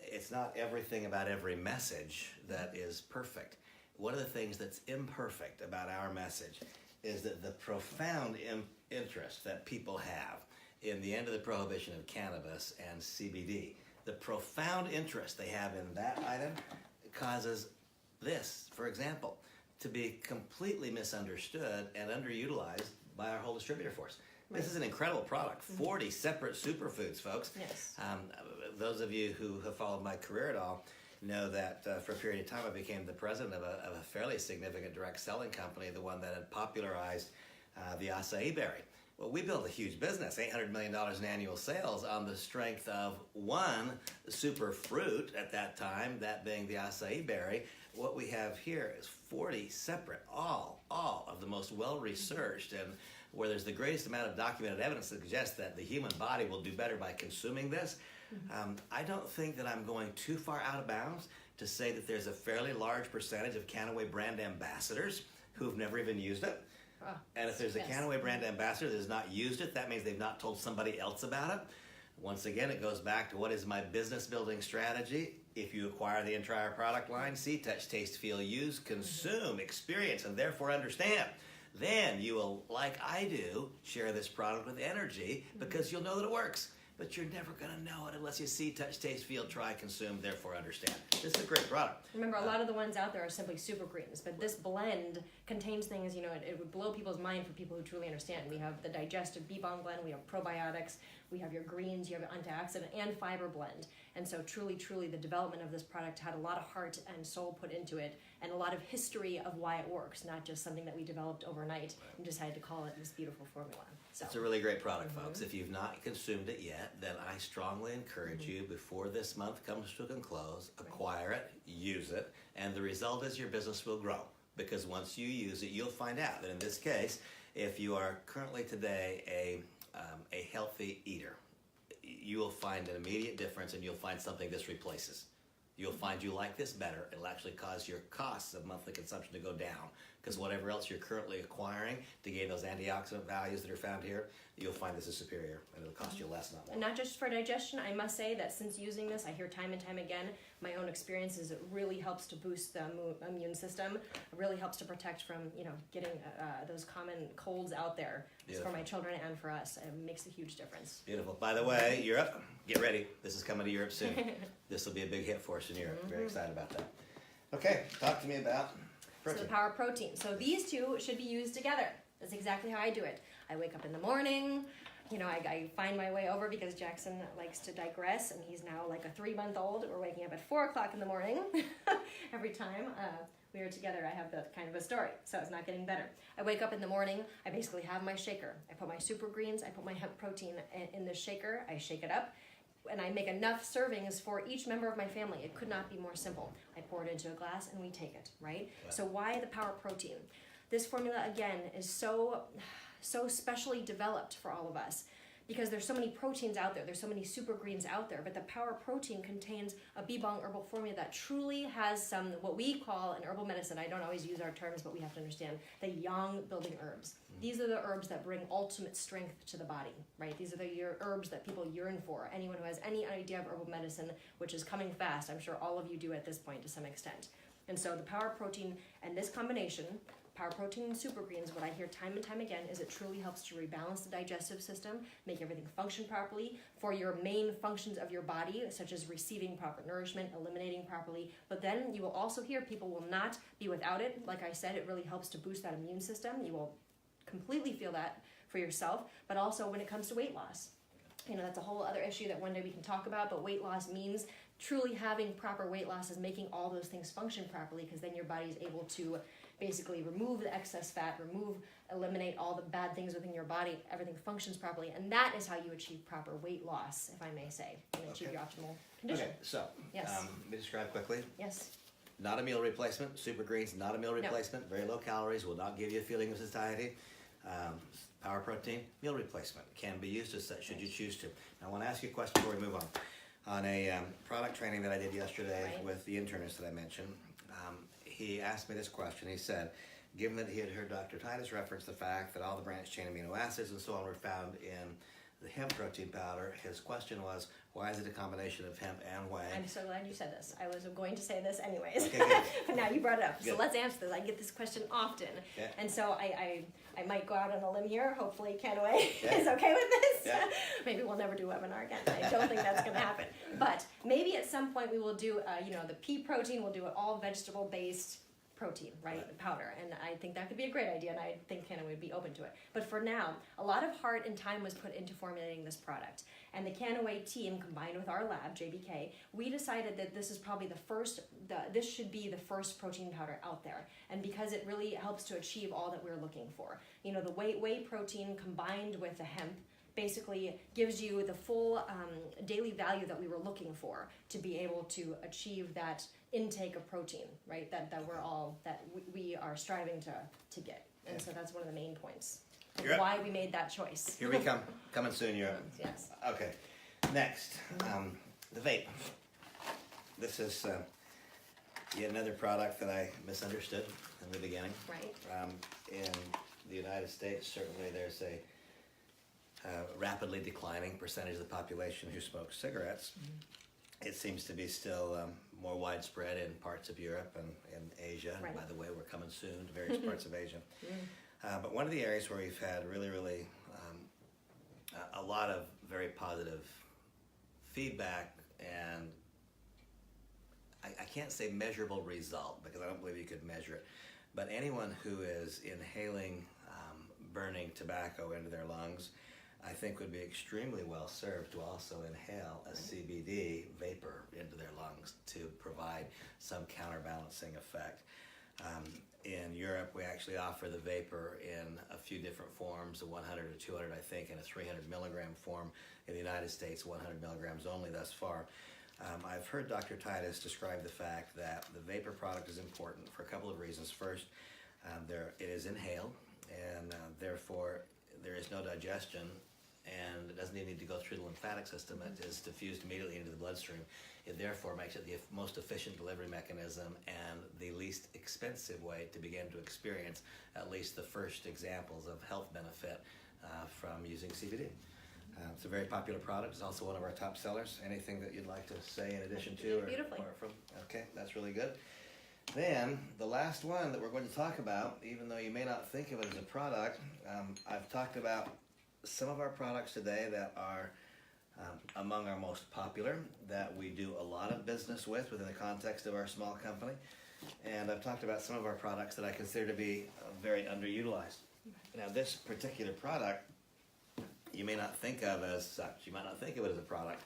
Speaker 1: It's not everything about every message that is perfect. One of the things that's imperfect about our message is that the profound interest that people have in the end of the prohibition of cannabis and CBD, the profound interest they have in that item causes this, for example, to be completely misunderstood and underutilized by our whole distributor force. This is an incredible product. 40 separate superfoods, folks.
Speaker 2: Yes.
Speaker 1: Those of you who have followed my career at all know that for a period of time I became the president of a fairly significant direct selling company, the one that had popularized the acai berry. Well, we built a huge business, $800 million in annual sales on the strength of one super fruit at that time, that being the acai berry. What we have here is 40 separate, all of the most well-researched, and where there's the greatest amount of documented evidence that suggests that the human body will do better by consuming this. I don't think that I'm going too far out of bounds to say that there's a fairly large percentage of Kannaway brand ambassadors who've never even used it. And if there's a Kannaway brand ambassador that has not used it, that means they've not told somebody else about it. Once again, it goes back to what is my business building strategy. If you acquire the entire product line, see, touch, taste, feel, use, consume, experience, and therefore understand, then you will, like I do, share this product with energy because you'll know that it works. But you're never going to know it unless you see, touch, taste, feel, try, consume, therefore understand. This is a great product.
Speaker 2: Remember, a lot of the ones out there are simply Super Greens, but this blend contains things, it would blow people's mind for people who truly understand. We have the digestive B-bomb blend, we have probiotics, we have your greens, you have an antioxidant and fiber blend. And so truly, truly, the development of this product had a lot of heart and soul put into it, and a lot of history of why it works, not just something that we developed overnight and decided to call it this beautiful formula. So
Speaker 1: It's a really great product, folks. If you've not consumed it yet, then I strongly encourage you, before this month comes to a close, acquire it, use it, and the result is your business will grow. Because once you use it, you'll find out that in this case, if you are currently today a healthy eater, you will find an immediate difference, and you'll find something this replaces. You'll find you like this better. It'll actually cause your costs of monthly consumption to go down, because whatever else you're currently acquiring to gain those antioxidant values that are found here, you'll find this is superior, and it'll cost you less, not more.
Speaker 2: And not just for digestion, I must say that since using this, I hear time and time again, my own experience is it really helps to boost the immune system. It really helps to protect from, getting those common colds out there. It's for my children and for us. It makes a huge difference.
Speaker 1: Beautiful. By the way, Europe, get ready. This is coming to Europe soon. This will be a big hit for us in Europe. Very excited about that. Okay, talk to me about protein.
Speaker 2: So the power protein. So these two should be used together. That's exactly how I do it. I wake up in the morning, I find my way over because Jackson likes to digress, and he's now like a 3-month-old. We're waking up at 4 o'clock in the morning every time we are together. I have that kind of a story, so it's not getting better. I wake up in the morning, I basically have my shaker. I put my super greens, I put my hemp protein in the shaker, I shake it up, and I make enough servings for each member of my family. It could not be more simple. I pour it into a glass and we take it, right?
Speaker 1: Yeah.
Speaker 2: So why the power protein? This formula, again, is so specially developed for all of us because there's so many proteins out there, there's so many super greens out there, but the power protein contains a Bebong herbal formula that truly has some, what we call in herbal medicine, I don't always use our terms, but we have to understand, the yang building herbs. These are the herbs that bring ultimate strength to the body, right? These are the herbs that people yearn for. Anyone who has any idea of herbal medicine, which is coming fast, I'm sure all of you do at this point to some extent. And so the power protein and this combination, power protein and super greens, what I hear time and time again is it truly helps to rebalance the digestive system, make everything function properly for your main functions of your body, such as receiving proper nourishment, eliminating properly. But then you will also hear people will not be without it. Like I said, it really helps to boost that immune system. You will completely feel that for yourself, but also when it comes to weight loss. That's a whole other issue that one day we can talk about, but weight loss means truly having proper weight loss is making all those things function properly, because then your body is able to basically remove the excess fat, eliminate all the bad things within your body, everything functions properly, and that is how you achieve proper weight loss, if I may say, and achieve your optimal condition.
Speaker 1: Okay, so
Speaker 2: Yes.
Speaker 1: let me describe quickly.
Speaker 2: Yes.
Speaker 1: Not a meal replacement. Super greens, not a meal replacement. Very low calories, will not give you a feeling of satiety. Power protein, meal replacement. Can be used as such should you choose to. Now, I want to ask you a question before we move on. On a product training that I did yesterday with the internist that I mentioned, he asked me this question. He said, given that he had heard Dr. TITUS reference the fact that all the branched chain amino acids and so on were found in the hemp protein powder, his question was, why is it a combination of hemp and whey?
Speaker 2: I'm so glad you said this. I was going to say this anyways,
Speaker 1: Okay,
Speaker 2: but now you brought it up.
Speaker 1: Good.
Speaker 2: So let's answer this. I get this question often.
Speaker 1: Okay.
Speaker 2: And so I might go out on a limb here. Hopefully Kannaway
Speaker 1: Yeah.
Speaker 2: is okay with this.
Speaker 1: Yeah.
Speaker 2: Maybe we'll never do a webinar again. I don't think that's going to happen. But maybe at some point we will do, the pea protein, we'll do it all vegetable-based protein, right? The powder. And I think that could be a great idea, and I think Kannaway would be open to it. But for now, a lot of heart and time was put into formulating this product. And the Kannaway team, combined with our lab, JBK, we decided that this is probably this should be the first protein powder out there. And because it really helps to achieve all that we're looking for. The whey protein combined with the hemp basically gives you the full daily value that we were looking for to be able to achieve that intake of protein, right? That we are striving to get. And so that's one of the main points of why we made that choice.
Speaker 1: Here we come. Coming soon, Europe.
Speaker 2: Yes.
Speaker 1: Okay. Next, the vape. This is yet another product that I misunderstood in the beginning.
Speaker 2: Right.
Speaker 1: In the United States, certainly there's a rapidly declining percentage of the population who smokes cigarettes. It seems to be still more widespread in parts of Europe and in Asia.
Speaker 2: Right.
Speaker 1: By the way, we're coming soon to various parts of Asia. But one of the areas where we've had really a lot of very positive feedback, and I can't say measurable result because I don't believe you could measure it, but anyone who is inhaling burning tobacco into their lungs, I think would be extremely well served to also inhale a CBD vapor into their lungs to provide some counterbalancing effect. In Europe, we actually offer the vapor in a few different forms, a 100 or 200, I think, and a 300 milligram form. In the United States, 100 milligrams only thus far. I've heard Dr. TITUS describe the fact that the vapor product is important for a couple of reasons. First, it is inhaled, and therefore there is no digestion, and it doesn't even need to go through the lymphatic system. It is diffused immediately into the bloodstream. It therefore makes it the most efficient delivery mechanism and the least expensive way to begin to experience at least the first examples of health benefit from using CBD. It's a very popular product. It's also one of our top sellers. Anything that you'd like to say in addition to?
Speaker 2: Beautifully.
Speaker 1: Okay, that's really good. Then, the last one that we're going to talk about, even though you may not think of it as a product, I've talked about some of our products today that are among our most popular, that we do a lot of business with within the context of our small company. And I've talked about some of our products that I consider to be very underutilized. Now, this particular product, you may not think of as such. You might not think of it as a product.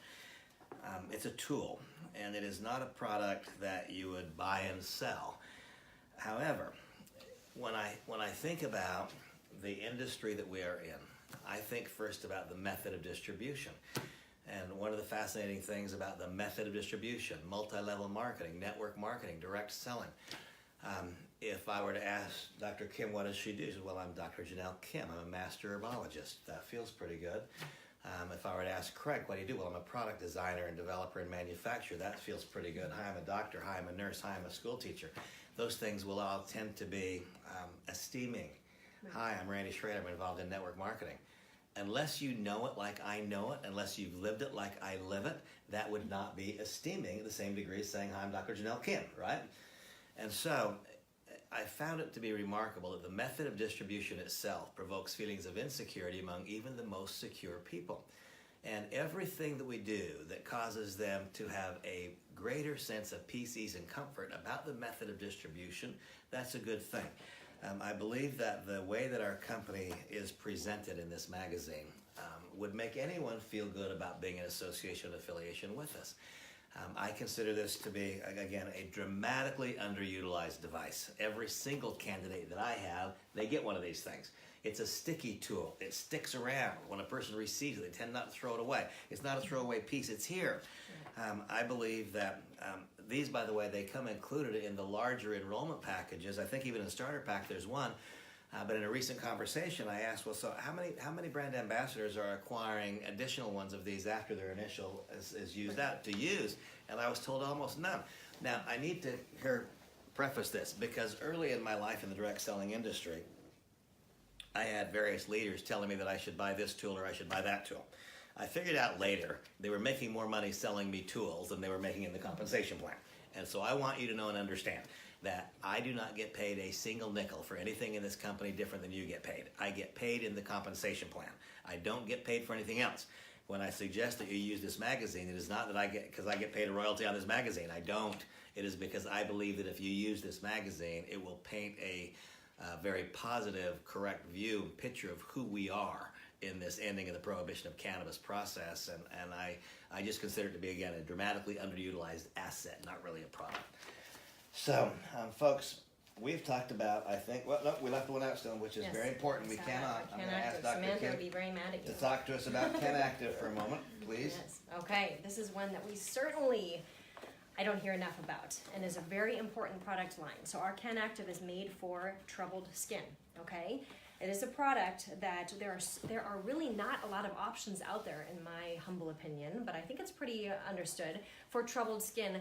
Speaker 1: It's a tool, and it is not a product that you would buy and sell. However, when I think about the industry that we are in, I think first about the method of distribution. And one of the fascinating things about the method of distribution, multi-level marketing, network marketing, direct selling. If I were to ask Dr. Kim, what does she do? She says, well, I'm Dr. Janelle Kim. I'm a master herbologist. That feels pretty good. If I were to ask Craig, what do you do? Well, I'm a product designer and developer and manufacturer. That feels pretty good. Hi, I'm a doctor. Hi, I'm a nurse. Hi, I'm a school teacher. Those things will all tend to be esteeming. Hi, I'm Randy Schroeder. I'm involved in network marketing. Unless you know it like I know it, unless you've lived it like I live it, that would not be esteeming at the same degree as saying, hi, I'm Dr. Janelle Kim, right? And so I found it to be remarkable that the method of distribution itself provokes feelings of insecurity among even the most secure people. And everything that we do that causes them to have a greater sense of peace, ease, and comfort about the method of distribution, that's a good thing. I believe that the way that our company is presented in this magazine would make anyone feel good about being in association and affiliation with us. I consider this to be, again, a dramatically underutilized device. Every single candidate that I have, they get one of these things. It's a sticky tool. It sticks around. When a person receives it, they tend not to throw it away. It's not a throwaway piece. It's here. I believe that these, by the way, they come included in the larger enrollment packages. I think even in the starter pack there's one. But in a recent conversation, I asked, well, so how many brand ambassadors are acquiring additional ones of these after their initial is used out to use? And I was told almost none. Now, I need to preface this, because early in my life in the direct selling industry, I had various leaders telling me that I should buy this tool or I should buy that tool. I figured out later they were making more money selling me tools than they were making in the compensation plan. And so I want you to know and understand that I do not get paid a single nickel for anything in this company different than you get paid. I get paid in the compensation plan. I don't get paid for anything else. When I suggest that you use this magazine, it is not that I get paid a royalty on this magazine. I don't. It is because I believe that if you use this magazine, it will paint a very positive, correct view and picture of who we are in this ending of the prohibition of cannabis process. And I just consider it to be, again, a dramatically underutilized asset, not really a product. So, folks, we've talked about, I think, well, no, we left one out still, which is very important. We cannot. I'm going to ask Dr.
Speaker 2: Samantha
Speaker 1: Kim
Speaker 2: would be very mad at you.
Speaker 1: to talk to us about CanActive for a moment, please.
Speaker 2: Yes. Okay, this is one that we certainly, I don't hear enough about, and is a very important product line. So our CanActive is made for troubled skin, okay? It is a product that there are really not a lot of options out there, in my humble opinion, but I think it's pretty understood, for troubled skin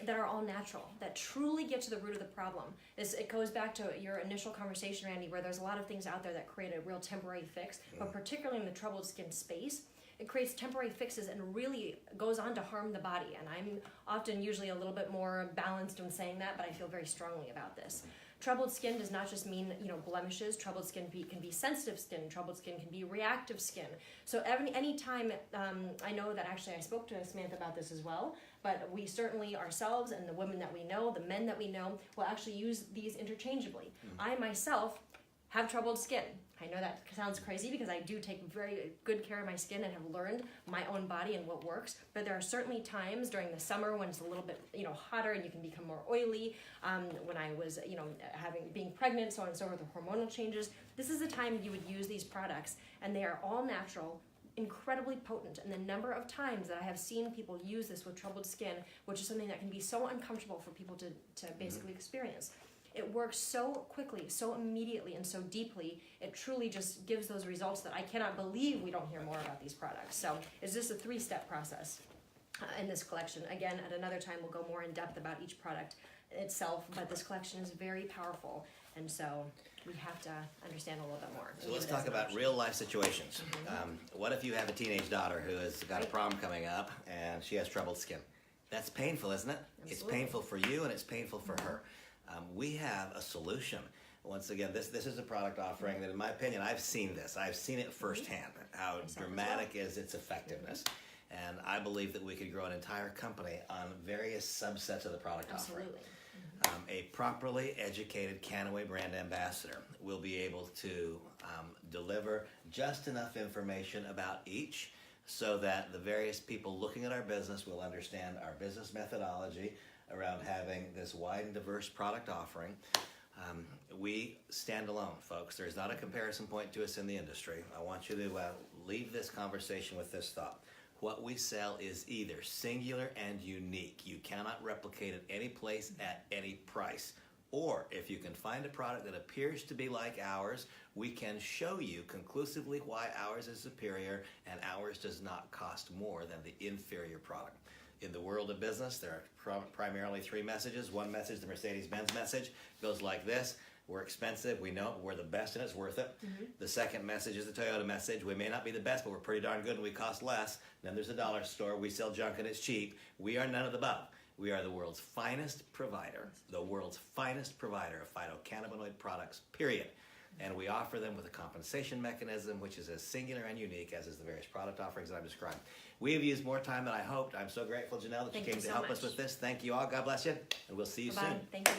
Speaker 2: that are all natural, that truly get to the root of the problem. It goes back to your initial conversation, Randy, where there's a lot of things out there that create a real temporary fix, but particularly in the troubled skin space, it creates temporary fixes and really goes on to harm the body. And I'm often usually a little bit more balanced in saying that, but I feel very strongly about this. Troubled skin does not just mean, blemishes. Troubled skin can be sensitive skin. Troubled skin can be reactive skin. So any time, I know that actually I spoke to Samantha about this as well, but we certainly ourselves and the women that we know, the men that we know, will actually use these interchangeably. I myself have troubled skin. I know that sounds crazy because I do take very good care of my skin and have learned my own body and what works, but there are certainly times during the summer when it's a little bit, hotter and you can become more oily. When I was, being pregnant, so on and so forth, the hormonal changes. This is the time you would use these products, and they are all natural, incredibly potent. And the number of times that I have seen people use this with troubled skin, which is something that can be so uncomfortable for people to basically experience. It works so quickly, so immediately, and so deeply. It truly just gives those results that I cannot believe we don't hear more about these products. So it's just a 3-step process in this collection. Again, at another time, we'll go more in depth about each product itself, but this collection is very powerful, and so we have to understand a little bit more.
Speaker 1: So let's talk about real life situations. What if you have a teenage daughter who has got a problem coming up and she has troubled skin? That's painful, isn't it?
Speaker 2: Absolutely.
Speaker 1: It's painful for you and it's painful for her. We have a solution. Once again, this is a product offering that, in my opinion, I've seen this. I've seen it firsthand, how dramatic is its effectiveness. And I believe that we could grow an entire company on various subsets of the product offering. A properly educated Kannaway brand ambassador will be able to deliver just enough information about each so that the various people looking at our business will understand our business methodology around having this wide and diverse product offering. We stand alone, folks. There's not a comparison point to us in the industry. I want you to leave this conversation with this thought. What we sell is either singular and unique. You cannot replicate it any place at any price. Or if you can find a product that appears to be like ours, we can show you conclusively why ours is superior and ours does not cost more than the inferior product. In the world of business, there are primarily 3 messages. One message, the Mercedes-Benz message, goes like this: we're expensive, we know, we're the best and it's worth it. The second message is the Toyota message: we may not be the best, but we're pretty darn good and we cost less. Then there's a dollar store: we sell junk and it's cheap. We are none of the above. We are the world's finest provider, of phytocannabinoid products, period. And we offer them with a compensation mechanism which is as singular and unique as is the various product offerings that I've described. We have used more time than I hoped. I'm so grateful, Janelle, that you came to help us with this. Thank you all. God bless you, and we'll see you soon.
Speaker 2: Thank you.